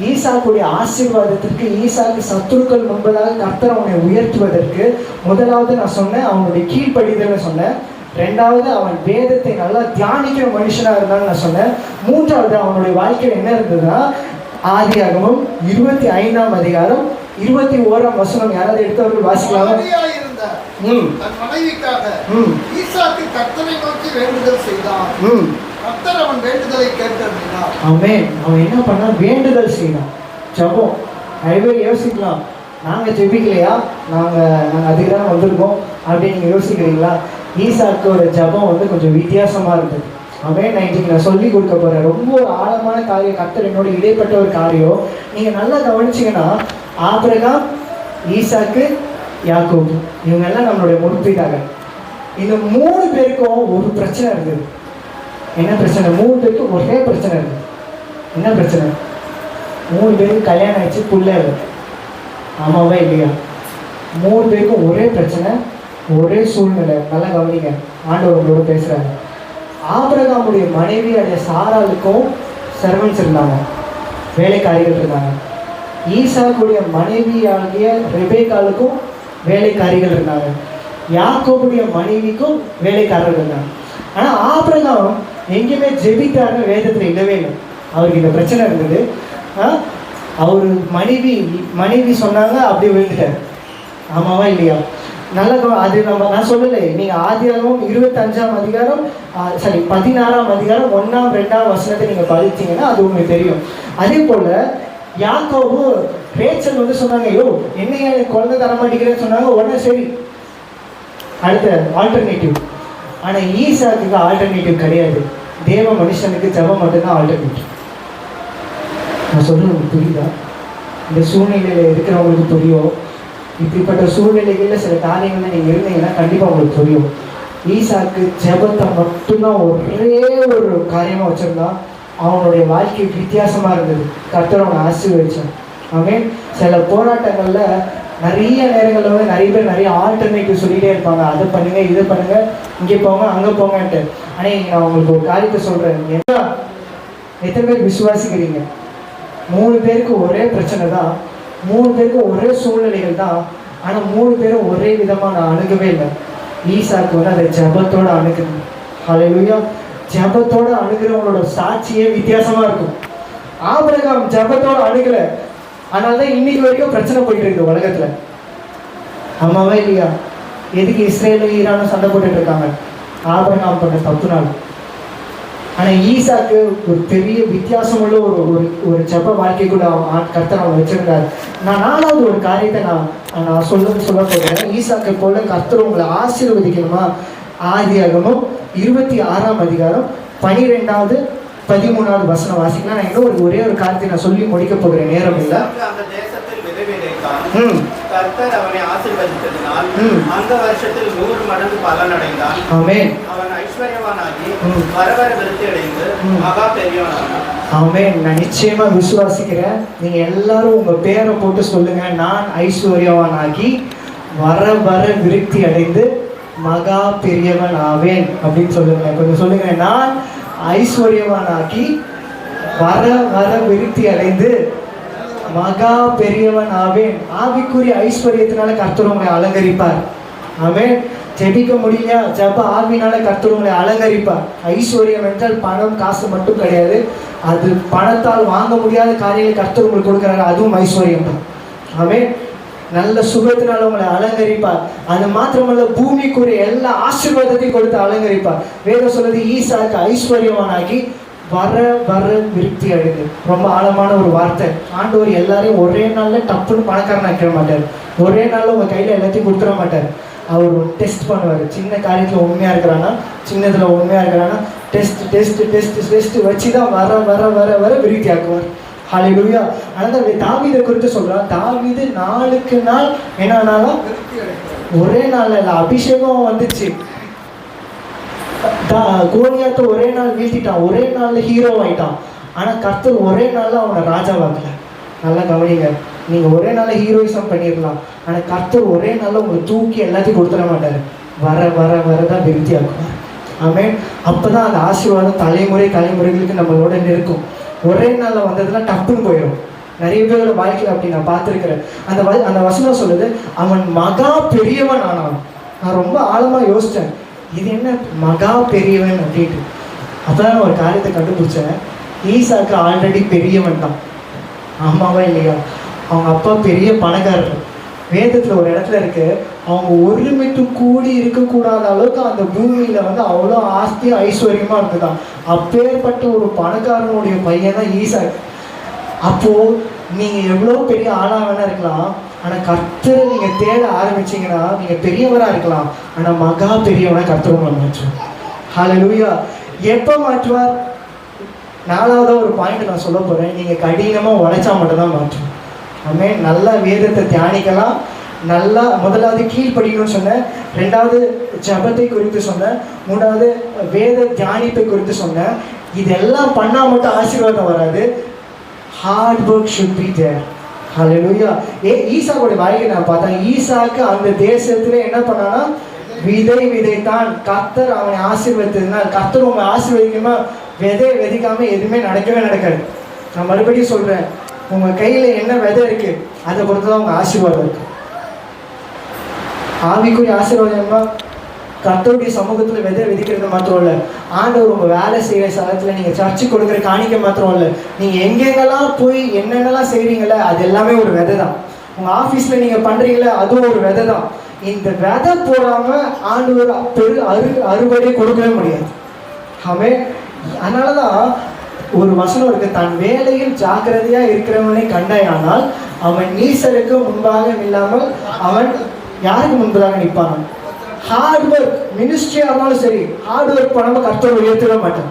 ஈசாக்குடைய ஆசீர்வாதத்திற்கு, ஈசாக்கு சத்துருக்கள் முன்பதாக கர்த்தர் அவனை உயர்த்துவதற்கு, முதலாவது நான் சொன்னேன் அவனுடைய கீழ்ப்படிதல்னு சொன்னேன். ரெண்டாவது, அவன் வேதத்தை நல்லா தியானிக்கிற மனுஷனாக இருந்தான்னு நான் சொன்னேன். மூன்றாவது, அவனுடைய வாழ்க்கையில் என்ன இருந்ததுன்னா, ஆதியாகமம் 25ஆம் அதிகாரம் 21ஆம் வசனம். யாராவது எடுத்தவர்கள் வாசிக்கலாமா? அவன் என்ன பண்ணா, வேண்டுதல் செய்தான். ஜெபம். நிறைய பேர் யோசிக்கலாம், நாங்கள் ஜெபிக்கலையா, நாங்கள் அதுக்கு தான் வந்திருக்கோம் அப்படின்னு நீங்கள் யோசிக்கிறீங்களா? ஈசாக்கோட ஜெபம் வந்து கொஞ்சம் வித்தியாசமாக இருக்குது. அவன் நான் சொல்லி கொடுக்க போகிறேன். ரொம்ப ஒரு ஆழமான காரியம், கர்த்தர் என்னோட இடைப்பட்ட ஒரு காரியம். நீங்கள் நல்லா கவனிச்சிங்கன்னா, ஆபிரகாம், ஈசாக்கு, யாக்கோபு, இவங்கெல்லாம் நம்மளுடைய முற்பிதார்கள். இந்த 3 பேருக்கும் ஒரு பிரச்சனை இருக்குது. என்ன பிரச்சனை? 3 பேருக்கும் ஒரே பிரச்சனை இருக்குது. என்ன பிரச்சனை? 3 பேருக்கு கல்யாணம் ஆயிடுச்சு, புள்ள இல்லை. ஆமாவா இல்லையா? 3 பேருக்கும் ஒரே பிரச்சனை, ஒரே சூழ்நிலை. நல்லா கவனிங்க, ஆண்டவர்களோட பேசுகிறாங்க. ஆபிரகாமுடைய மனைவியுடைய சாராளுக்கும் சர்வன்ஸ் இருந்தாங்க, வேலைக்காரிகள் இருந்தாங்க. ஈசாக்குடைய மனைவியாகிய ரெபேக்காலுக்கும் வேலைக்காரிகள் இருந்தாங்க. யாக்கோபுடைய மனைவிக்கும் வேலைக்காரர்கள் இருந்தாங்க. ஆனால் ஆபிரகாம் எங்கேயுமே ஜெபித்தாருன்னு வேதத்தில் இல்லவே இல்லை. அவருக்கு இந்த பிரச்சனை இருந்தது. அவர் மனைவி சொன்னாங்க, அப்படி விழுந்துட்டார். ஆமாவா இல்லையா? நல்லா அது நான் சொல்லலை. நீங்கள் ஆதியாகமம் 25ஆம் அதிகாரம் 16ஆம் அதிகாரம் 1ஆம் 2ஆம் வசனத்தை நீங்கள் படித்தீங்கன்னா அது உங்களுக்கு தெரியும். அதே போல் யாக்கோபு ரேச்சல் வந்து சொன்னாங்க, ஐயோ என்னையா குழந்தை தர மாட்டேங்கிறேன்னு சொன்னாங்க. உடனே சரி, அடுத்த ஆல்டர்னேட்டிவ். ஆனால் ஈசாக்கு ஆல்டர்னேட்டிவ் கிடையாது. தேவ மனுஷனுக்கு ஜெபம் மட்டும்தான் ஆல்டர்னேட்டிவ். நான் சொல்றது உங்களுக்கு புரியுதா? இந்த சூழ்நிலையில் இருக்கிறவங்களுக்கு புரியும். இப்படிப்பட்ட சூழ்நிலைகளில் சில காரியங்களில் நீங்கள் இருந்தீங்கன்னா கண்டிப்பாக உங்களுக்கு புரியும். ஈசாக்கு ஜெபத்தை மட்டும்தான் ஒரே ஒரு காரியமாக வச்சுருந்தான். அவனுடைய வாழ்க்கை வித்தியாசமாக இருந்தது. கர்த்தர் அவனை ஆசீர்வதிச்சான். ஆமென். சில போராட்டங்களில் நிறைய நேரங்களில் வந்து நிறைய பேர் நிறைய ஆல்டர்னேட்டிவ் சொல்லிகிட்டே இருப்பாங்க. அதை பண்ணுங்க, இதை பண்ணுங்க, இங்கே போங்க, அங்கே போங்கன்ட்டு. ஆனால் நான் உங்களுக்கு ஒரு காரியத்தை சொல்கிறேன். ஏன்னா எத்தனை பேர் விசுவாசிக்கிறீங்க? 3 பேருக்கு ஒரே பிரச்சனை தான், 3 பேருக்கு ஒரே சூழ்நிலைகள் தான். ஆனால் 3 பேரும் ஒரே விதமாக நான் அணுகவே இல்லை. ஈசாக்கு வந்து அதை ஜெபத்தோடு அணுகுது. ஹல்லேலூயா. ஜெபத்தோடு அணுகிறவங்களோட சாட்சியே வித்தியாசமாக இருக்கும். ஆபிரகாம் ஜெபத்தோடு அணுகலை, அதனால தான் இன்னைக்கு வரைக்கும் பிரச்சனை போயிட்டு இருக்கு உலகத்தில். ஆமாவா இல்லையா? எதுக்கு இஸ்ரேலும் ஈரானும் சண்டை போட்டுட்டு இருக்காங்க? ஆபிரகாம் பண்ண தப்புனால. ஆனால் ஈசாக்கு ஒரு பெரிய வித்தியாசமுள்ள ஒரு ஜெப வாழ்க்கை கூட கர்த்தர் அவன் வச்சிருந்தார். நான் 4வது ஒரு காரியத்தை நான் சொல்ல போகிறேன். ஈசாக்கை போல கர்த்தர் உங்களை ஆசீர்வதிக்கணுமா? ஆதியாகமம் 26ஆம் அதிகாரம் 12வது 13வது வசனம் வாசிக்கலாம். நான் இன்னும் ஒரே ஒரு காரியத்தை நான் சொல்லி முடிக்க போகிறேன், நேரம் இல்லை. அந்த தேசத்தில் விதை விதைத்தான். கர்த்தர் அவனை ஆசீர்வதித்ததினால் அந்த வருஷத்தில் 100 மடங்கு பலன் அடைந்தான். ஆமென். அவன் ஐஸ்வர்யவானாகி வர வர விருத்தி அடைந்து மகா பெரியவனானான். ஆமென். நான் நிச்சயமா விசுவாசிக்கிறேன். நீங்க எல்லாரும் உங்க பேரை போட்டு சொல்லுங்க. நான் ஐஸ்வர்யவானாகி வர வர விருத்தி அடைந்து மகா பெரியவன் ஆவேன் அப்படின்னு சொல்லுங்க. கொஞ்சம் சொல்லுங்க. நான் ஐஸ்வர்யவானாகி வர வர விருத்தி அடைந்து மகா பெரியவன் ஆவேன். ஆவிக்குரிய ஐஸ்வர்யத்தினால கர்த்தர் உங்களை அலங்கரிப்பார். ஆமென். ஜெபிக்க முடியல, ஜெப ஆவினால கர்த்தர் உங்களை அலங்கரிப்பார். ஐஸ்வர்யம் என்றால் பணம் காசு மட்டும் கிடையாது. அது பணத்தால் வாங்க முடியாத காரியங்களை கர்த்தர் உங்களுக்கு கொடுக்குறாரு, அதுவும் ஐஸ்வர்யம் தான். ஆமென். நல்ல சுகத்தினால உங்களை அலங்கரிப்பார். அது மாத்திரமல்ல, பூமிக்குரிய எல்லா ஆசீர்வாதத்தையும் கொடுத்து அலங்கரிப்பார். வேதம் சொல்றது ஈசாக்கு ஐஸ்வர்யவானாகி வர வர விருத்தி அடைந்து. ரொம்ப ஆழமான ஒரு வார்த்தை. ஆண்டவர் எல்லாரையும் ஒரே நாளில் டப்புன்னு பணக்காரன் ஆக்கிட மாட்டார். ஒரே நாளில் உங்கள் கையில் எல்லாத்தையும் கொடுத்துட மாட்டார். அவர் ஒரு டெஸ்ட் பண்ணுவார். சின்ன காரியத்தில் உண்மையாக இருக்கிறான்னா, சின்னதில் உண்மையாக இருக்கிறான்னா டெஸ்ட் டெஸ்ட் டெஸ்ட் டெஸ்ட் வச்சு தான் வர வர வர வர விருத்தி ஆக்குவார். ஹல்லேலூயா. அதனால் தாவீதை குறித்து சொல்கிறான். தாவீது நாளுக்கு நாள் என்னன்னாலும் ஒரே நாளில் இல்லை, அபிஷேகம் வந்துச்சு. கோலியாத்தை ஒரே நாள் வீழ்த்திட்டான், ஒரே நாளில் ஹீரோ ஆயிட்டான். ஆனால் கர்த்தர் ஒரே நாளில் அவனை ராஜாவாக்கல. நல்லா கவனிங்க. நீங்கள் ஒரே நாளில் ஹீரோயிசம் பண்ணிடலாம், ஆனால் கர்த்தர் ஒரே நாளில் உங்களை தூக்கி எல்லாத்தையும் கொடுத்துட மாட்டார். வர வர வர தான் விருத்தி ஆக்குவார். ஆமென். அப்போ தான் அந்த ஆசீர்வாதம் தலைமுறைகளுக்கு நம்மளோட இருக்கும். ஒரே நாளில் வந்ததுன்னா டப்புன்னு போயிடும். நிறைய பேரோட வாழ்க்கையில் அப்படி நான் பார்த்துருக்கிறேன். அந்த வசனம் சொல்லுது, அவன் மகா பெரியவன் ஆனான். நான் ரொம்ப ஆழமாக யோசித்தேன், இது என்ன மகா பெரியவன் அப்படின்ட்டு. அப்போதான் ஒரு காரியத்தை கண்டுபிடிச்சேன். ஈசாக்கு ஆல்ரெடி பெரியவன் தான். ஆமாவா இல்லையா? அவங்க அப்பா பெரிய பணக்காரர். வேதத்தில் ஒரு இடத்துல இருக்கு, அவங்க ஒருமித்து கூடி இருக்கக்கூடாத அளவுக்கு அந்த பூமியில் வந்து அவ்வளோ ஆஸ்தி ஐஸ்வர்யமாக இருந்துதான். அப்பேற்பட்ட ஒரு பணக்காரனுடைய பையன் தான் ஈசாக்கு. அப்போது நீங்கள் எவ்வளோ பெரிய ஆளாக வேணா இருக்கலாம், ஆனால் கர்த்தரை நீங்கள் தேட ஆரம்பிச்சிங்கன்னா நீங்கள் பெரியவராக இருக்கலாம், ஆனால் மகா பெரியவனாக கர்த்தர் உங்களை மாற்றுவார். ஹல்லேலூயா. எப்போ மாற்றுவார்? 4வது ஒரு பாயிண்ட் நான் சொல்ல போகிறேன். நீங்கள் கடினமாக உழைச்சா மட்டும்தான் மாற்றுவோம். ஆமென். நல்லா வேதத்தை தியானிக்கலாம். நல்லா முதலாவது கீழ்ப்படிக்கணும்னு சொன்னேன், 2வது ஜபத்தை குறித்து சொன்னேன், 3வது வேத தியானிப்பை குறித்து சொன்னேன். இதெல்லாம் பண்ணால் மட்டும் ஆசீர்வாதம் வராது. Hard work should be there. Hallelujah. ஈசாக்கோட வாழ்க்கை நான் பார்த்தேன். ஈசாக்கு அந்த தேசத்துல என்ன பண்ணானா, விதைத்தான். கர்த்தர் அவனை ஆசீர்வதித்ததுனால். கர்த்தர் உங்களை ஆசீர்வதிக்கணுமா? விதைக்காம எதுவுமே நடக்கவே நடக்காது. நான் மறுபடியும் சொல்றேன், உங்க கையில என்ன விதை இருக்கு அதை பொறுத்து தான் உங்க ஆசீர்வாதம் இருக்கு. ஆவிக்குரிய ஆசீர்வாதம்னா கர்த்தருடைய சமூகத்துல விதைக்கிறது மாத்திரம் இல்லை, ஆண்டவர் உங்க வேலை செய்யற ஸ்தலத்துல நீங்க சர்ச்சுக்கு கொடுக்குற காணிக்கை மாத்திரம் இல்லை, நீங்க எங்கெங்கெல்லாம் போய் என்னென்னலாம் செய்றீங்களே அது எல்லாமே ஒரு விதை தான். உங்க ஆபீஸ்ல நீங்க பண்றீங்களே அதுவும் ஒரு விதை தான். இந்த விதை போடாம ஆண்டவர் அறுவடை கொடுக்கவே முடியாது. ஆமென். அதனாலதான் ஒரு வசனம் இருக்கு, தன் வேலையில் ஜாக்கிரதையா இருக்கிறவனை கண்டாயானால் அவன் நீசருக்கு முன்பாக இல்லாமல் அவன் யாருக்கு முன்பதாக நிற்பான். ஹார்ட் ஒர்க் மினிஸ்ட்ரியாக இருந்தாலும் சரி, ஹார்ட் ஒர்க் பண்ணாமல் கர்த்தர் உயர்த்தவே மாட்டேன்.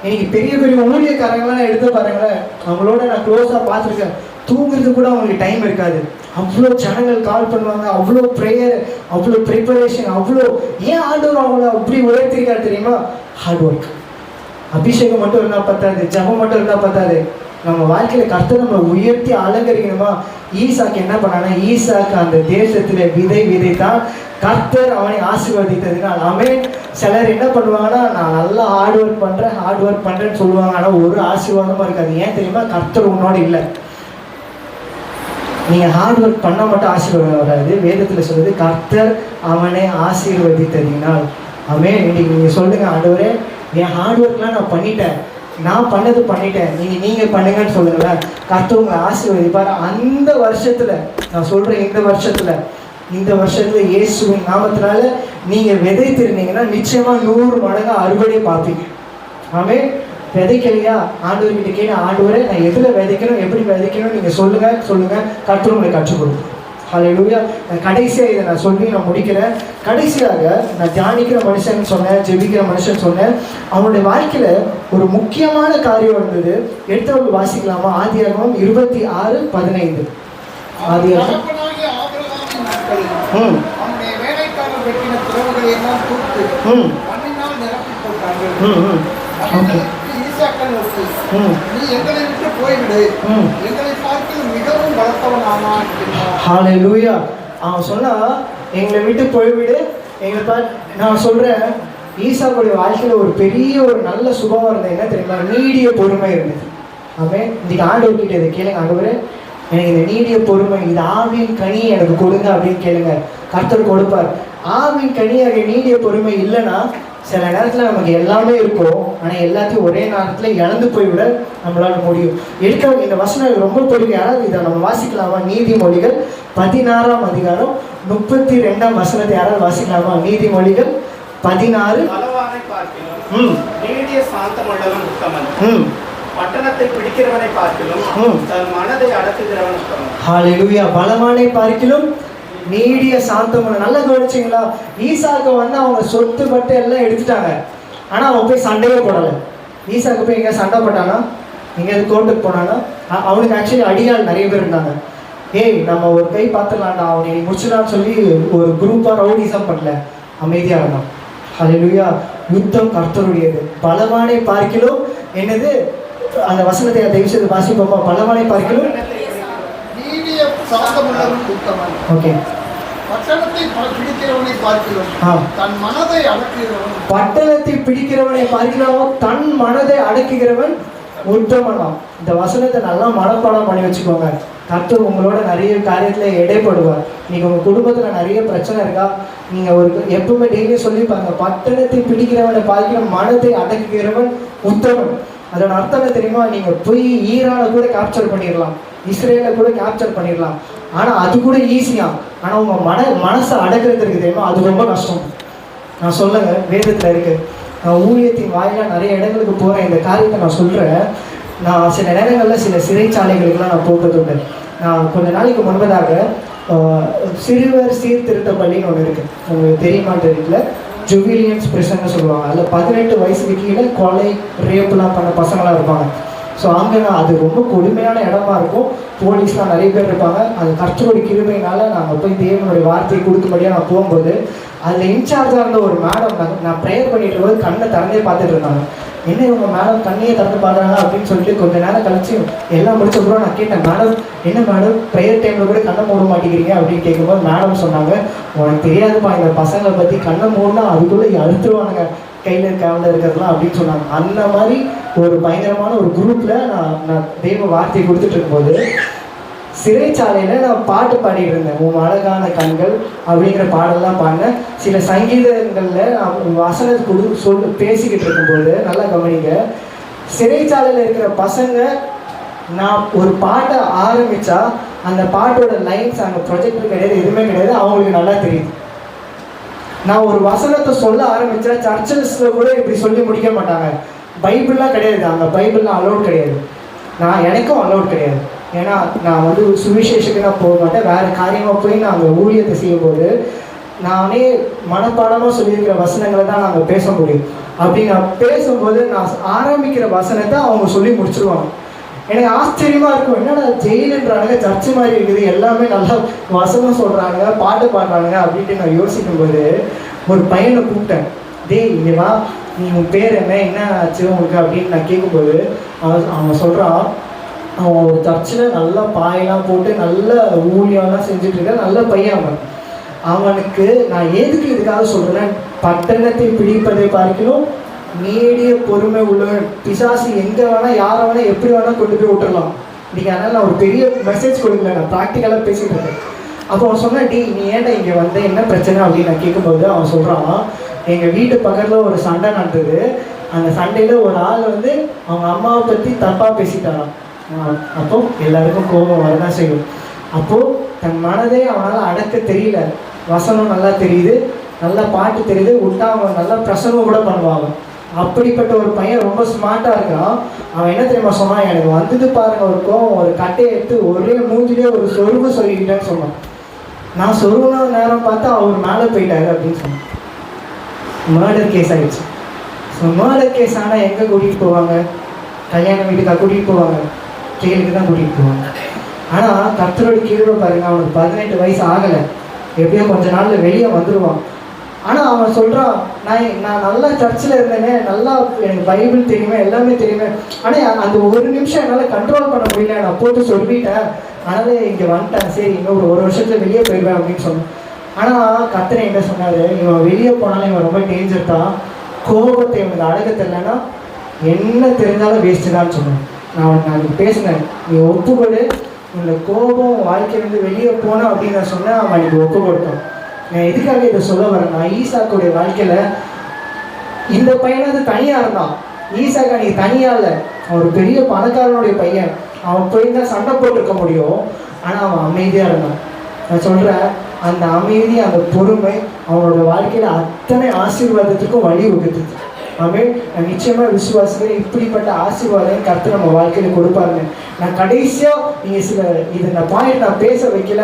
இன்னைக்கு பெரிய பெரிய ஊழியக்காரங்களாம் எடுத்து பாருங்களேன், அவங்களோட நான் க்ளோஸாக பார்த்துருக்கேன். தூங்குறது கூட அவங்களுக்கு டைம் இருக்காது. அவ்வளோ ஜனங்கள் கால் பண்ணுவாங்க, அவ்வளோ ப்ரேயர், அவ்வளோ ப்ரிப்பரேஷன், அவ்வளோ. ஏன் ஆண்டவர் அவங்கள அப்படி உயர்த்திருக்காரு தெரியுமா? Hard work. அபிஷேகம் மட்டும் இருந்தால் பத்தாது, ஜபம் மட்டும் இருந்தால் பத்தாது. நம்ம வாழ்க்கையில் கர்த்தர் நம்ம உயர்த்தி அலங்கரிக்கணுமா? ஈசாக்கு என்ன பண்ணானா, ஈசாக்கு அந்த தேசத்தில் விதைத்தான், கர்த்தர் அவனை ஆசீர்வதித்ததுனால். அவன் சிலர் என்ன பண்ணுவாங்கன்னா, நான் நல்லா ஹார்ட் ஒர்க் பண்ணுறேன்னு சொல்லுவாங்க, ஆனால் ஒரு ஆசீர்வாதமாக இருக்காது. ஏன் தெரியுமா? கர்த்தர் உன்னோட இல்லை. நீங்கள் ஹார்ட் ஒர்க் பண்ணால் மட்டும் ஆசீர்வாதம் வராது. வேதத்தில் சொல்லுது, கர்த்தர் அவனை ஆசீர்வதித்ததினால். அவன் இன்னைக்கு நீங்கள் சொல்லுங்கள், ஆண்டவரே என் ஹார்ட் ஒர்க்லாம் நான் பண்ணிட்டேன், நான் பண்ணிட்டேன், நீங்கள் பண்ணுங்கன்னு சொல்லுங்களேன். கர்த்தர் உங்களை ஆசீர்வதிப்பார். அந்த வருஷத்தில், நான் சொல்கிறேன் இந்த வருஷத்துல இயேசுவின் நாமத்தினால நீங்கள் விதைத்திருந்தீங்கன்னா நிச்சயமாக 100 மடங்கு அறுவடை பார்ப்பீங்க. அவன் விதைக்கலையா? ஆண்டவர்கிட்ட கேட்க, ஆண்டவரே நான் எதில் விதைக்கணும், எப்படி விதைக்கணும் நீங்கள் சொல்லுங்கள், கர்த்தர் உங்களை கற்றுக் கொடுக்கும். ஹல்லேலூயா. கடைசியாக இதை நான் சொல்லி நான் முடிக்கிறேன். கடைசியாக நான் தியானிக்கிற மனுஷன் சொன்னேன், ஜெபிக்கிற மனுஷன் சொன்னேன். அவனுடைய வாழ்க்கையில் ஒரு முக்கியமான காரியம் இருந்தது. எடுத்தவங்க வாசிக்கலாமா? ஆதியாகமம் 26:15. ஆதியாகமம் ஹல்லேலூயா. அவன் சொன்னா, எங்களை விட்டு போய்விடு, நான் சொல்றேன், ஈசாக்குடைய வாழ்க்கையில ஒரு பெரிய ஒரு நல்ல சுபாவம் இருந்தது. என்ன தெரியுமா? நீடிய பொறுமை இருந்தது. அவன் இன்னைக்கு ஆண்டவர்கிட்ட இதை கேளுங்க, ஆண்டவரே எனக்கு இந்த நீடிய பொறுமை, இந்த ஆவின் கனியை எனக்கு கொடுங்க அப்படின்னு கேளுங்க, கர்த்தர் கொடுப்பார். ஆவின் கனியாக நீடிய பொறுமை இல்லைன்னா சில நேரத்தில் நமக்கு எல்லாமே இருக்கும், ஆனால் எல்லாத்தையும் ஒரே நேரத்தில் இழந்து போய்விட நம்மளால முடியும். இந்த வசனம் ரொம்ப பிடிக்கும். யாராவது இதை நம்ம வாசிக்கலாமா? நீதிமொழிகள் 16ஆம் அதிகாரம் 32ஆம் வசனத்தை யாராவது வாசிக்கலாமா? நீதிமொழிகள் 16. பட்டணத்தை பிடிக்கிறவனை பார்க்கிலும் தன் மனதை அடக்குகிறவன் உத்தமன். ஹல்லேலூயா. பலவானை பார்க்கிலும் நீடிய சாந்தம். நல்லா கவனிச்சிங்களா? ஈசாக்கு அவங்க சொத்து பட்டு எல்லாம் எடுத்துட்டாங்க, ஆனால் அவன் போய் சண்டையே போடலை. ஈசாக்கு போய் எங்கே சண்டை போட்டானா? எங்கேயாவது கோர்ட்டுக்கு போனானா? அவனுக்கு ஆக்சுவலி அடியாள் நிறைய பேர் இருந்தாங்க. நம்ம ஒரு கை பார்த்துடலாம்டா, அவனை முடிச்சுடான்னு சொல்லி ஒரு குரூப்பாக ரவுடிசம் பண்ணல, அமைதியாக இருந்தான். ஹல்லேலூயா. யுத்தம் கர்த்தருடையது. பலவானை பார்க்கிலும் என்னது அந்த வசனத்தை தயவு செய்து வாசிப்போமா? பலவானை பார்க்கிலும் ஓகே. பட்டணத்தை பிடிக்கிறவனை பார்க்கிறவன் தன் மனதை அடக்குகிறவன் உத்தமனாம். இந்த வசனத்தை நல்லா மனப்பாடம் பண்ணி வச்சுக்கோங்க. கர்த்தர் உங்களோட நிறைய காரியத்தில் இடைப்படுவார். நீங்கள் உங்கள் குடும்பத்தில் நிறைய பிரச்சனை இருக்கா, நீங்கள் ஒரு எப்பவுமே டெய்லியும் சொல்லிப்பாங்க, பட்டணத்தை பிடிக்கிறவனை பார்க்கிற மனதை அடக்குகிறவன் உத்தமன். அதோட அர்த்தம் தெரியுமா? நீங்கள் போய் ஈரானை கூட கேப்சர் பண்ணிடலாம், இஸ்ரேலை கூட கேப்சர் பண்ணிடலாம், ஆனால் அது கூட ஈஸியாக. ஆனால் உங்கள் மனசை அடக்கிறது இருக்குது தெரியுமா, அது ரொம்ப கஷ்டம். நான் சொல்லுங்க, வேதத்தில் இருக்குது. நான் ஊழியத்தின் வாயிலாக நிறைய இடங்களுக்கு போகிறேன். இந்த காரியத்தை நான் சொல்கிறேன். நான் சில நேரங்களில் சில சிறைச்சாலைகளுக்கெல்லாம் நான் போகிறதுண்டு. நான் கொஞ்ச நாளைக்கு முன்பதாக சிறுவர் சீர்திருத்த பள்ளின்னு ஒன்று இருக்குது, உங்களுக்கு தெரியுமான்னு தெரியல. ஜுவிலியன்ஸ் பிரிசன்னு சொல்லுவாங்க. அதில் 18 வயசுக்கு கீழே கொலை ரேப்லாம் பண்ண பசங்களாம் இருப்பாங்க. ஸோ அங்கே அது ரொம்ப கொடுமையான இடமா இருக்கும். போலீஸ்லாம் நிறைய பேர் இருப்பாங்க. அது கர்த்தருடைய கிருபையினால நாங்கள் போய் தேவனுடைய வார்த்தையை கொடுக்கும்படியாக நான் போகும்போது அதில் இன்சார்ஜாக இருந்த ஒரு மேடம் நான் ப்ரேயர் பண்ணிட்டு இருக்கும்போது கண்ணை திறந்தே பார்த்துட்டு இருந்தாங்க. என்ன இவங்க மேடம் கண்ணையே திறந்து பார்க்குறாங்க அப்படின்னு சொல்லிட்டு கொஞ்சம் நேரம் கழிச்சு எல்லாம் முடிச்சப்பறம் நான் கேட்டேன், மேடம் என்ன மேடம் ப்ரேயர் டைமில் கூட கண்ணை மூட மாட்டேங்கிறீங்க அப்படின்னு கேட்கும்போது மேடம் சொன்னாங்க, உனக்கு தெரியாதுப்பா, இந்த பசங்களை பற்றி கண்ணை மூடனா அதுக்குள்ளே அழுத்துருவானுங்க கையில் கேவலில் இருக்கிறதுலாம் அப்படின்னு சொன்னாங்க. அந்த மாதிரி ஒரு பயங்கரமான ஒரு குரூப்பில் நான் தெய்வ வார்த்தையை கொடுத்துட்டு இருக்கும்போது சிறைச்சாலையில் நான் பாட்டு பாடிட்டு இருந்தேன். உன் அழகான கண்கள் அப்படிங்கிற பாடலாம் பாடினேன். சில சங்கீதங்களில் நான் வசனம் பேசிக்கிட்டு இருக்கும்போது நல்லா கவனிங்க, சிறைச்சாலையில் இருக்கிற பசங்க நான் ஒரு பாட்டை ஆரம்பித்தா அந்த பாட்டோட லைன்ஸ் அங்கே ப்ரொஜெக்டர் கிடையாது, எதுவுமே கிடையாது, அவங்களுக்கு நல்லா தெரியுது. நான் ஒரு வசனத்தை சொல்ல ஆரம்பித்தா சர்ச்சஸில் கூட இப்படி சொல்லி முடிக்க மாட்டாங்க. பைபிள்லாம் கிடையாது, அங்கே பைபிள்லாம் அலோட் கிடையாது, எனக்கும் அலோட் கிடையாது. ஏன்னா நான் சுவிசேஷத்துக்கு நான் போக மாட்டேன், வேறு காரியமாக போய் நான் அங்கே ஊழியத்தை செய்யும்போது நானே மனப்பாடமாக சொல்லியிருக்கிற வசனங்களை தான் நாங்கள் பேச முடியும். அப்படி நான் பேசும்போது நான் ஆரம்பிக்கிற வசனத்தை அவங்க சொல்லி முடிச்சிருவாங்க. எனக்கு ஆச்சரியமாக இருக்கும், என்னடா ஜெயிலுன்றானுங்க, சர்ச்சு மாதிரி இருக்குது, எல்லாமே நல்லா வசனம் சொல்கிறானுங்க, பாட்டு பாடுறானுங்க அப்படின்ட்டு நான் யோசிக்கும் போது ஒரு பையனை கூப்பிட்டேன். டேய் இங்கே வா, நீ உன் பேர் என்ன ஆச்சு உங்களுக்கு அப்படின்னு நான் கேட்கும்போது அவன் சொல்கிறான், அவன் ஒரு சர்ச்சில் நல்லா பாயெல்லாம் போட்டு நல்ல ஊழியெல்லாம் செஞ்சுட்ருக்க நல்ல பையன். அவனுக்கு நான் எதுக்கு இதுக்காக சொல்கிறேன், பட்டணத்தை பிடிப்பதை பார்க்கணும் நீடிய பொறுமை உள்ள பிசாசு எங்கே வேணால் யாரை வேணால் எப்படி வேணால் கொண்டு போய் விட்டுறலாம். இன்றைக்கி அதனால் நான் ஒரு பெரிய மெசேஜ் கொடுக்கல, நான் ப்ராக்டிக்கலாக பேசிகிட்டு இருக்கேன். அப்போ அவன் சொன்னான், டி நீ ஏன்டா இங்கே வந்த, என்ன பிரச்சனை அப்படின்னு நான் கேட்கும்போது அவன் சொல்கிறான், எங்கள் வீட்டு பக்கத்தில் ஒரு சண்டை நடந்தது, அந்த சண்டையில் ஒரு ஆள் அவங்க அம்மாவை பற்றி தப்பாக பேசிட்டாரான். அப்போ எல்லாருக்கும் கோபம் வரதான் செய்யும். அப்போது தன் மனதே அவனால் அடக்க தெரியல, வசனம் நல்லா தெரியுது, நல்லா பாட்டு தெரியுது, விட்டா அவங்க நல்லா பிரசங்கம் கூட பண்ணுவாங்க. அப்படிப்பட்ட ஒரு பையன் ரொம்ப ஸ்மார்ட்டாக இருக்கான். அவன் என்ன தெரியுமா சொன்னான், எனக்கு வந்தது பாருங்க ஒரு கோவம், ஒரு கட்டையை எடுத்து ஒரே மூஞ்சிலே ஒரு சொருவு சொல்லிக்கிட்டேன்னு சொன்னான். நான் சொருவுன நேரம் பார்த்தா அவர் மேலே போயிட்டாரு அப்படின்னு சொன்னான். மர்டர் கேஸ் ஆகிடுச்சு. ஸோ மர்டர் கேஸ் ஆனால் எங்கே கூட்டிகிட்டு போவாங்க, கல்யாண வீட்டுக்காக கூட்டிகிட்டு போவாங்க, ஜெயிலுக்கு தான் கூட்டிகிட்டு போவாங்க. ஆனால் கர்த்தரோட கீழே பாருங்க, அவனுக்கு 18 வயசு ஆகலை, எப்படியோ கொஞ்ச நாளில் வெளியே வந்துடுவான். ஆனால் அவன் சொல்கிறான், நான் நல்லா சர்ச்சில் இருந்தேனே, நல்லா எனக்கு பைபிள் தெரியுமே, எல்லாமே தெரியுமே, ஆனால் அந்த ஒரு நிமிஷம் என்னால் கண்ட்ரோல் பண்ண முடியல, நான் போட்டு சொல்லிட்டேன், அதனால் இங்கே வந்துட்டேன், சரி இன்னும் ஒரு வருஷத்தில் வெளியே போயிடுவேன் அப்படின்னு சொன்னேன். ஆனால் கர்த்தர் என்ன சொன்னார், இவன் வெளியே போனாலும் இவன் ரொம்ப டேஞ்சர் தான், கோபத்தை இவனுக்கு அடக்க தெரியலன்னா என்ன தெரிஞ்சாலும் வேஸ்ட்டு தான் சொன்னேன். நான் பேசினேன், நீ ஒப்புக்கொடு, இந்த கோபம் வாழ்க்கையிலேருந்து வெளியே போனோம் அப்படின்னு நான் சொன்னேன். அவன் எனக்கு ஒப்பு கொடுத்தான். நான் எதுக்காக இதை சொல்ல வரேன்னா, ஈசாக்குடைய வாழ்க்கையில் இந்த பையனாவது தனியாக இருந்தான். ஈசாக்கு அன்றைக்கி தனியாக இல்லை, அவன் ஒரு பெரிய பணக்காரனுடைய பையன், அவன் போய் தான் சண்டை போட்டிருக்க முடியும், ஆனால் அவன் அமைதியாக இருந்தான். நான் சொல்கிறேன், அந்த அமைதி, அந்த பொறுமை அவனோட வாழ்க்கையில் அத்தனை ஆசீர்வாதத்துக்கும் வழி வகுத்துது. ஆமென். நான் நிச்சயமாக விசுவாசிக்கிறேன், இப்படிப்பட்ட ஆசீர்வாதம் கர்த்தர் நம்ம வாழ்க்கையில் கொடுப்பாருங்க. நான் கடைசியாக நீங்கள் இந்த பாயிண்ட் நான் பேச வைக்கல,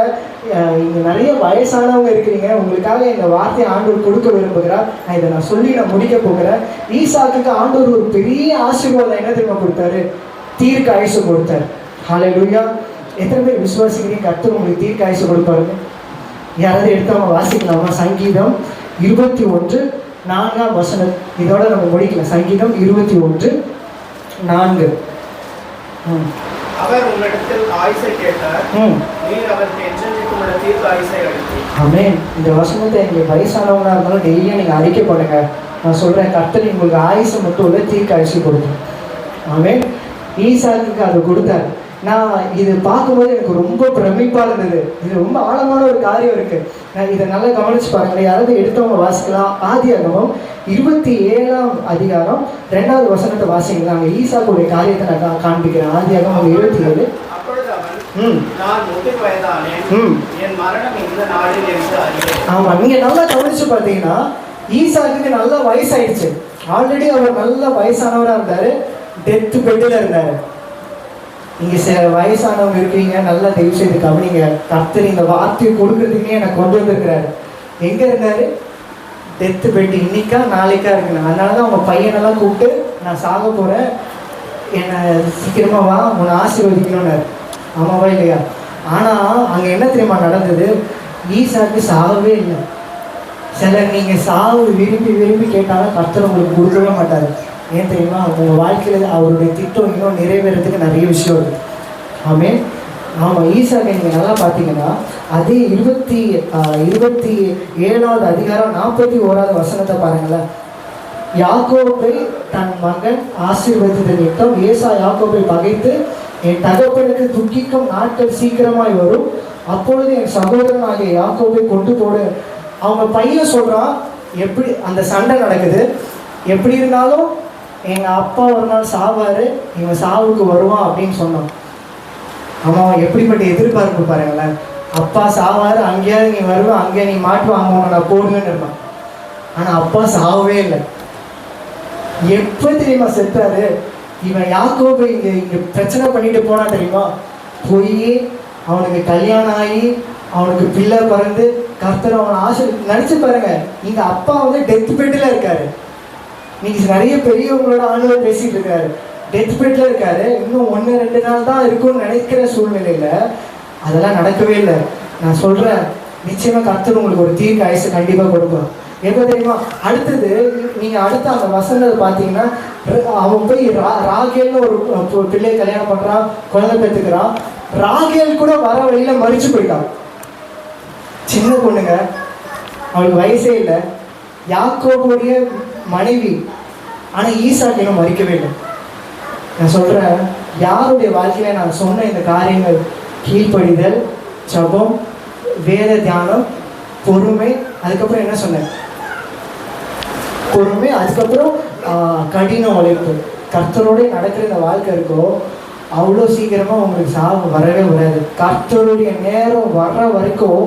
இங்கே நிறைய வயசானவங்க இருக்கிறீங்க, உங்களுக்காக இந்த வார்த்தையை ஆண்டவர் கொடுக்க விரும்புகிறார். நான் சொல்லி முடிக்க போகிறேன். ஈசாக்குக்கு ஆண்டவர் ஒரு பெரிய ஆசீர்வாதம் என்ன தெரியுமா கொடுத்தாரு, தீர்க்க ஆயுசு கொடுத்தாரு. ஹல்லேலூயா. எத்தனை பேர் விசுவாசிக்கிறீங்க கர்த்தர் உங்களுக்கு தீர்க்க ஆயுசு கொடுப்பாருங்க? யாராவது எடுத்தவங்க வாசிக்கலாமா? சங்கீதம் 21:4 இதோட நம்ம முடிக்கலாம். சங்கீதம் 21:4. அவர் உன்னிடத்தில் ஆயுசை கேட்டார், நீர் அவருக்கு என்றென்றைக்கும் உள்ள தீர்க்க ஆயுசை அளித்தீர். ஆமென். இந்த வசனத்தை நீங்கள் வயசானவங்களா இருந்தாலும் டெய்லியும் நீங்கள் அறிக்கை பண்ணுங்க. நான் சொல்கிறேன், கர்த்தர் உங்களுக்கு ஆயுசை மட்டும் உள்ள தீர்க்க ஆயுசு கொடுத்தேன். ஆமென். ஈசாக்குக்கு அது கொடுத்தாரு. நான் இது பார்க்கும்போது எனக்கு ரொம்ப பிரமிப்பாக இருந்தது. இது ரொம்ப ஆழமான ஒரு காரியம் இருக்குது. நான் இதை நல்லா கவனிச்சு பாருங்களேன். யாராவது எடுத்தவங்க வாசிக்கலாம். ஆதியாகமம் 27:2 வாசிங்களா. அங்கே ஈசாக்குடைய காரியத்தை நான் காண்பிக்கிறேன். ஆதியாகமம் 27. அப்பொழுது அவன், நான் முதிர் வயதானேன், என் மரணம் இந்த நாளில் என்று அறியேன். ஆமாம், நீங்கள் நல்லா கவனிச்சு பார்த்தீங்கன்னா ஈசாக்குக்கு நல்ல வயசாயிடுச்சு. ஆல்ரெடி அவர் நல்ல வயசானவராக இருந்தார், டெத் பெட்டில் இருந்தார். நீங்கள் சில வயசானவங்க இருக்கீங்க, நல்லா தயவு செய்து கவனிங்க. கர்த்தர் இந்த வார்த்தையை கொடுக்கறதுக்குன்னே எனக்கு கொண்டு வந்திருக்கிறாரு. எங்கே இருந்தார்? Death bed. இன்னைக்கா நாளைக்கா இருக்குண்ணா. அதனால தான் அவங்க பையனெல்லாம் கூப்பிட்டு, நான் சாக போகிறேன், என்னை சீக்கிரமாக வா, உன்னை ஆசீர்வதிக்கணும்னாரு. ஆமாவா இல்லையா? ஆனால் அங்கே என்ன தெரியுமா நடந்தது? ஈசாக்கு சாகவே இல்லை. சிலர் நீங்கள் சாவு விரும்பி விரும்பி கேட்டாலும் கர்த்தர் உங்களுக்கு கொடுக்கவே மாட்டார். ஏன் தெரியுமா? உங்கள் வாழ்க்கையில் அவருடைய திட்டம் இன்னும் நிறைவேறதுக்கு நிறைய விஷயம் இருக்குது. ஆமென். ஆமாம். ஈசாக்கை நீங்கள் நல்லா பார்த்தீங்கன்னா அதே 27வது அதிகாரம் 41 பாருங்களேன். யாக்கோபை தன் மகன் ஆசீர்வதித்த நிமித்தம் ஏசா யாக்கோபை பகைத்து, என் தகப்பனுக்கு துக்கிக்கும் நாட்கள் சீக்கிரமாய் வரும், அப்பொழுது என் சகோதரன் ஆகிய யாக்கோபை கொண்டு போடு. அவங்க பையன் சொல்கிறான், எப்படி அந்த சண்டை நடக்குது, எப்படி இருந்தாலும் எங்கள் அப்பா ஒரு நாள் சாவார், இவன் சாவுக்கு வருவான் அப்படின்னு சொன்னான். ஆமாம். எப்படிப்பட்ட எதிர்பார்ப்பு பாருங்களேன். அப்பா சாவார், அங்கேயாவது நீ வருவேன், அங்கேயே நீ மாட்டுவாங்க, நான் போடுவேன்னு இருப்பான். ஆனால் அப்பா சாவவே இல்லை. எப்போ தெரியுமா செத்தாரு? இவன் யாக்கோபு இங்கே பிரச்சனை பண்ணிட்டு போனா தெரியுமா? போய் அவனுக்கு கல்யாணம் ஆகி அவனுக்கு பிள்ளை பிறந்து கர்த்தர் அவனை நினச்சி பாருங்க. இங்கே அப்பா டெத் பெட்டில் இருக்காரு. நீங்கள் நிறைய பெரியவங்களோட ஆளுநர் பேசிகிட்டு இருக்காரு. டெத் பெட்ல இருக்காரு, இன்னும் 1-2 நாள் தான் இருக்கும்னு நினைக்கிற சூழ்நிலையில அதெல்லாம் நடக்கவே இல்லை. நான் சொல்றேன், நிச்சயமா கர்த்தர் உங்களுக்கு ஒரு தீர்க்க ஆயுசு கண்டிப்பா கொடுப்பார். எப்போ தெரியுமா? அடுத்தது நீங்க அடுத்த அந்த வசனத்தை பார்த்தீங்கன்னா, அவன் போய் ராகேல்னு ஒரு பிள்ளையை கல்யாணம் பண்றான், குழந்தை பெற்றுக்கிறான். ராகேல் கூட வர வழியில மறிச்சு போயிட்டான். சின்ன பொண்ணுங்க, அவளுக்கு வயசே இல்லை, யாக்கோபுடைய மனைவி. ஆனா ஈசாக்கு இன்னும் மறிக்கவே இல்லை. நான் சொல்றேன், யாருடைய வாழ்க்கையில நான் சொன்ன இந்த காரியங்கள், கீழ்ப்படிதல், ஜபம், வேத தியானம், பொறுமை, அதுக்கப்புறம் என்ன சொன்னேன், பொறுமை, அதுக்கப்புறம் கடின உழைப்பு, கர்த்தரோட நடக்கிற இந்த வாழ்க்கை இருக்கோ, அவ்வளோ சீக்கிரமா உங்களுக்கு சாவு வரவே வராது. கர்த்தருடைய நேரம் வர்ற வரைக்கும்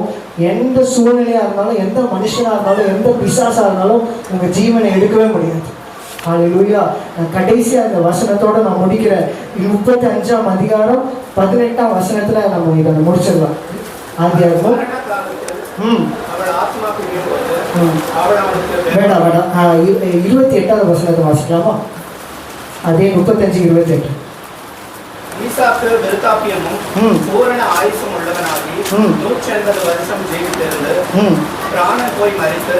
எந்த சூழ்நிலையா இருந்தாலும், எந்த மனுஷனா இருந்தாலும், எந்த பிசாசா இருந்தாலும் உங்க ஜீவனை எடுக்கவே முடியாது. ஹல்லேலூயா. நான் கடைசியா அந்த வசனத்தோட நான் முடிக்கிறேன். 35ஆம் அதிகாரம் 18ஆம் வசனத்துல நம்ம இதை முடிச்சிடலாம். ஆதியாகமம் வேண்டாம் 28ஆவது வசனத்தை வாசிக்கலாமா? அதே 35-28. ஈசாக்கு விருத்தாப்பியமும் பூரண ஆயுசும் உள்ளவனாகி 180 வருஷம் ஜீவித்திருந்து பிராணன் போய் மரித்து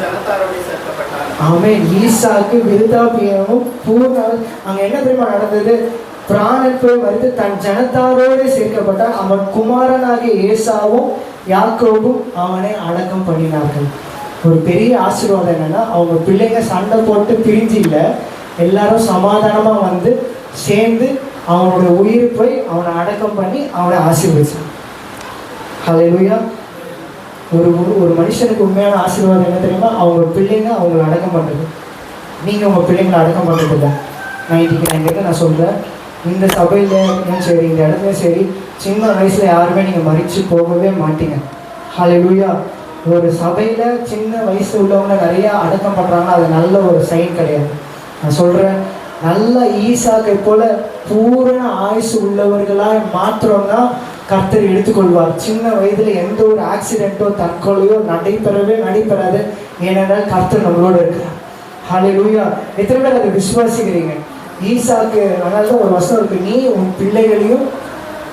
ஜனத்தாரோடு சேர்க்கப்பட்டான். ஆமென். ஈசாக்கு விருத்தாப்பியமும் பூரண, அங்க என்ன தெரியுமா நடந்தது? பிராணன் போய் மரித்து தன் ஜனத்தாரோடு சேர்க்கப்பட்டான். அவன் குமாரனாகிய ஏசாவும் யாக்கோபும் அவனை அடக்கம் பண்ணினார்கள். ஒரு பெரிய ஆசீர்வாதம் என்னன்னா, அவங்க பிள்ளைங்க சண்டை போட்டு பிரிஞ்சு இல்லை, எல்லாரும் சமாதானமா வந்து சேர்ந்து அவனோட உயிர் போய் அவனை அடக்கம் பண்ணி அவனை ஆசீர்வதிச்சான். ஹல்லேலூயா. ஒரு மனுஷனுக்கு உண்மையான ஆசீர்வாதம் என்ன தெரியுமா? அவங்க பிள்ளைங்க அவங்களை அடக்கம் பண்ணுறது. நீங்கள் உங்கள் பிள்ளைங்களை அடக்கம் பண்ணுறது இல்லை. நான் இன்னைக்கு நான் சொல்கிறேன், இந்த சபையிலையும் சரி, இந்த இடத்துலையும் சரி, சின்ன வயசில் யாருமே நீங்கள் மறித்து போகவே மாட்டீங்க. ஹல்லேலூயா. ஒரு சபையில் சின்ன வயசு உள்ளவங்க நிறையா அடக்கம் பண்ணுறாங்கன்னா அது நல்ல ஒரு சைன் கிடையாது. நான் சொல்கிறேன், நல்ல ஈசாக்கை போல பூரண ஆயுசு உள்ளவர்களாக மாத்திரம்னா கர்த்தர் எடுத்துக்கொள்வார். சின்ன வயதில் எந்த ஒரு ஆக்சிடென்ட்டோ தற்கொலையோ நடைபெறாது. ஏனென்றால் கர்த்தர் நம்மளோட இருக்கிறார். ஹல்லேலூயா. எத்தனை பேர் அதை விசுவாசிக்கிறீங்க? ஈசாக்கு, அதனால தான் ஒரு வசனம் இருக்கு, நீ உன் பிள்ளைகளையும்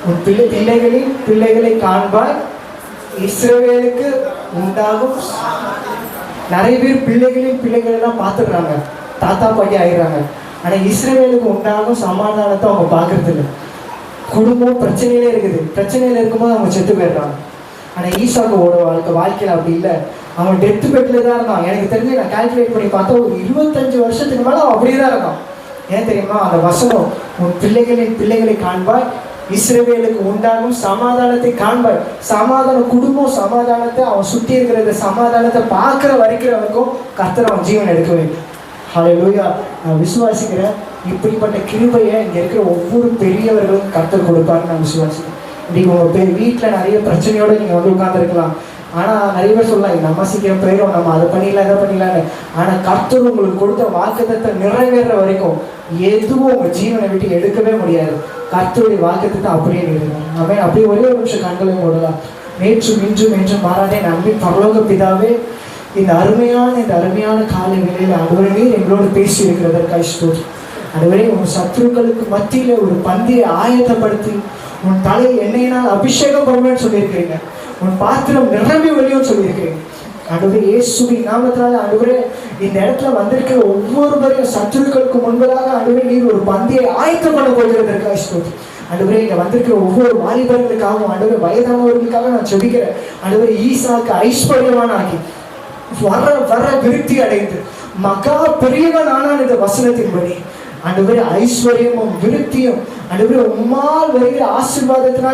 உன் பிள்ளைகளை காண்பாய், இஸ்ரவேலுக்கு உண்டாகும். நிறைய பேர் பிள்ளைகளெல்லாம் பார்த்துடுறாங்க, தாத்தா பாட்டி ஆயிடுறாங்க. ஆனால் இஸ்ரவேலுக்கு உண்டாகும் சமாதானத்தை அவங்க பார்க்கறது இல்லை. குடும்பம் பிரச்சனையிலே இருக்குது, பிரச்சனையில் இருக்கும்போது அவங்க செத்து போயிடுறாங்க. ஆனால் ஈசாக்கோட வாழ்க்கையில் அப்படி இல்லை. அவன் டெத் பெட்டில் தான் இருந்தான். எனக்கு தெரிஞ்சு நான் கால்குலேட் பண்ணி பார்த்தா ஒரு 25 வருஷத்துக்கு மேலே அவன் அப்படியே தான் இருக்கான். ஏன் தெரியுமா? அந்த வசனம், உன் பிள்ளைகளை காண்பாய், இஸ்ரவேலுக்கு உண்டாகும் சமாதானத்தை காண்பாய். சமாதானம், குடும்பம் சமாதானத்தை, அவன் சுற்றி இருக்கிற சமாதானத்தை பார்க்குற வரைக்கும் கர்த்தர் அவன் ஜீவன் எடுக்க வேண்டும். ஹல்லேலூயா. நான் விசுவாசிக்கிறேன், இப்படிப்பட்ட கிருபையை இங்கே இருக்கிற ஒவ்வொரு பெரியவர்களும் கர்த்தர் கொடுப்பாருன்னு நான் விசுவாசிக்கிறேன். இன்றைக்கி உங்கள் வீட்டில் நிறைய பிரச்சனையோடு நீங்கள் வந்து உட்காந்துருக்கலாம். ஆனால் நிறைய பேர் சொல்லலாம், எங்கள் அம்மா சீக்கிரம் போயிடும், நம்ம அதை பண்ணிடலாம் இதை பண்ணிடலான்னு. ஆனால் கர்த்தர் உங்களுக்கு கொடுத்த வாக்குத்தத்தை நிறைவேற வரைக்கும் எதுவும் உங்கள் ஜீவனை விட்டு எடுக்கவே முடியாது. கர்த்தருடைய வாக்குத்தத்தை அப்படியே நிறுவனம். அவன் அப்படியே ஒரே ஒரு நிமிஷம் கண்களையும் போடலாம். நேற்றும் இன்றும் என்றும் மாறாதே நம்பி பரலோக பிதாவே, இந்த அருமையான காலை வேளையில் ஆண்டவரே நீர் எங்களோடு பேசி இருக்கிறதற்காக ஸ்தோத்திரம். ஆண்டவரே, உன் சத்துருக்களுக்கு மத்தியில் ஒரு பந்தியை ஆயத்தப்படுத்தி உன் தலை எண்ணெயினால் அபிஷேகம் பண்ணுவேன்னு சொல்லியிருக்கிறீங்க. உன் பாத்திரம் நிரம்பி வெளியும் சொல்லியிருக்கிறீங்க. ஆண்டவரே, இயேசுவின் நாமத்தினால ஆண்டவரே, இந்த இடத்துல வந்திருக்கிற ஒவ்வொருவரையும் சத்துருக்களுக்கு முன்பதாக ஆண்டவரே நீர் ஒரு பந்தியை ஆயத்தம் பண்ண போகிறதற்காக ஸ்தோத்திரம். ஆண்டவரே, இங்கே வந்திருக்கிற ஒவ்வொரு வாலிபர்களுக்காகவும் ஆண்டவரே வயதானவர்களுக்காக நான் சொல்லிக்கிறேன். ஆண்டவரே, ஈசாக்கு ஐஸ்வர்யவான் ஆகி வர விருத்தி அடைந்து மகா பெரியவன் ஆனான் இந்த வசனத்தின்படி. ஆண்டவரே, ஐஸ்வர்யமும் விருத்தியும் ஆண்டவரே உம்மால் வருகிற ஆசீர்வாதத்தினால்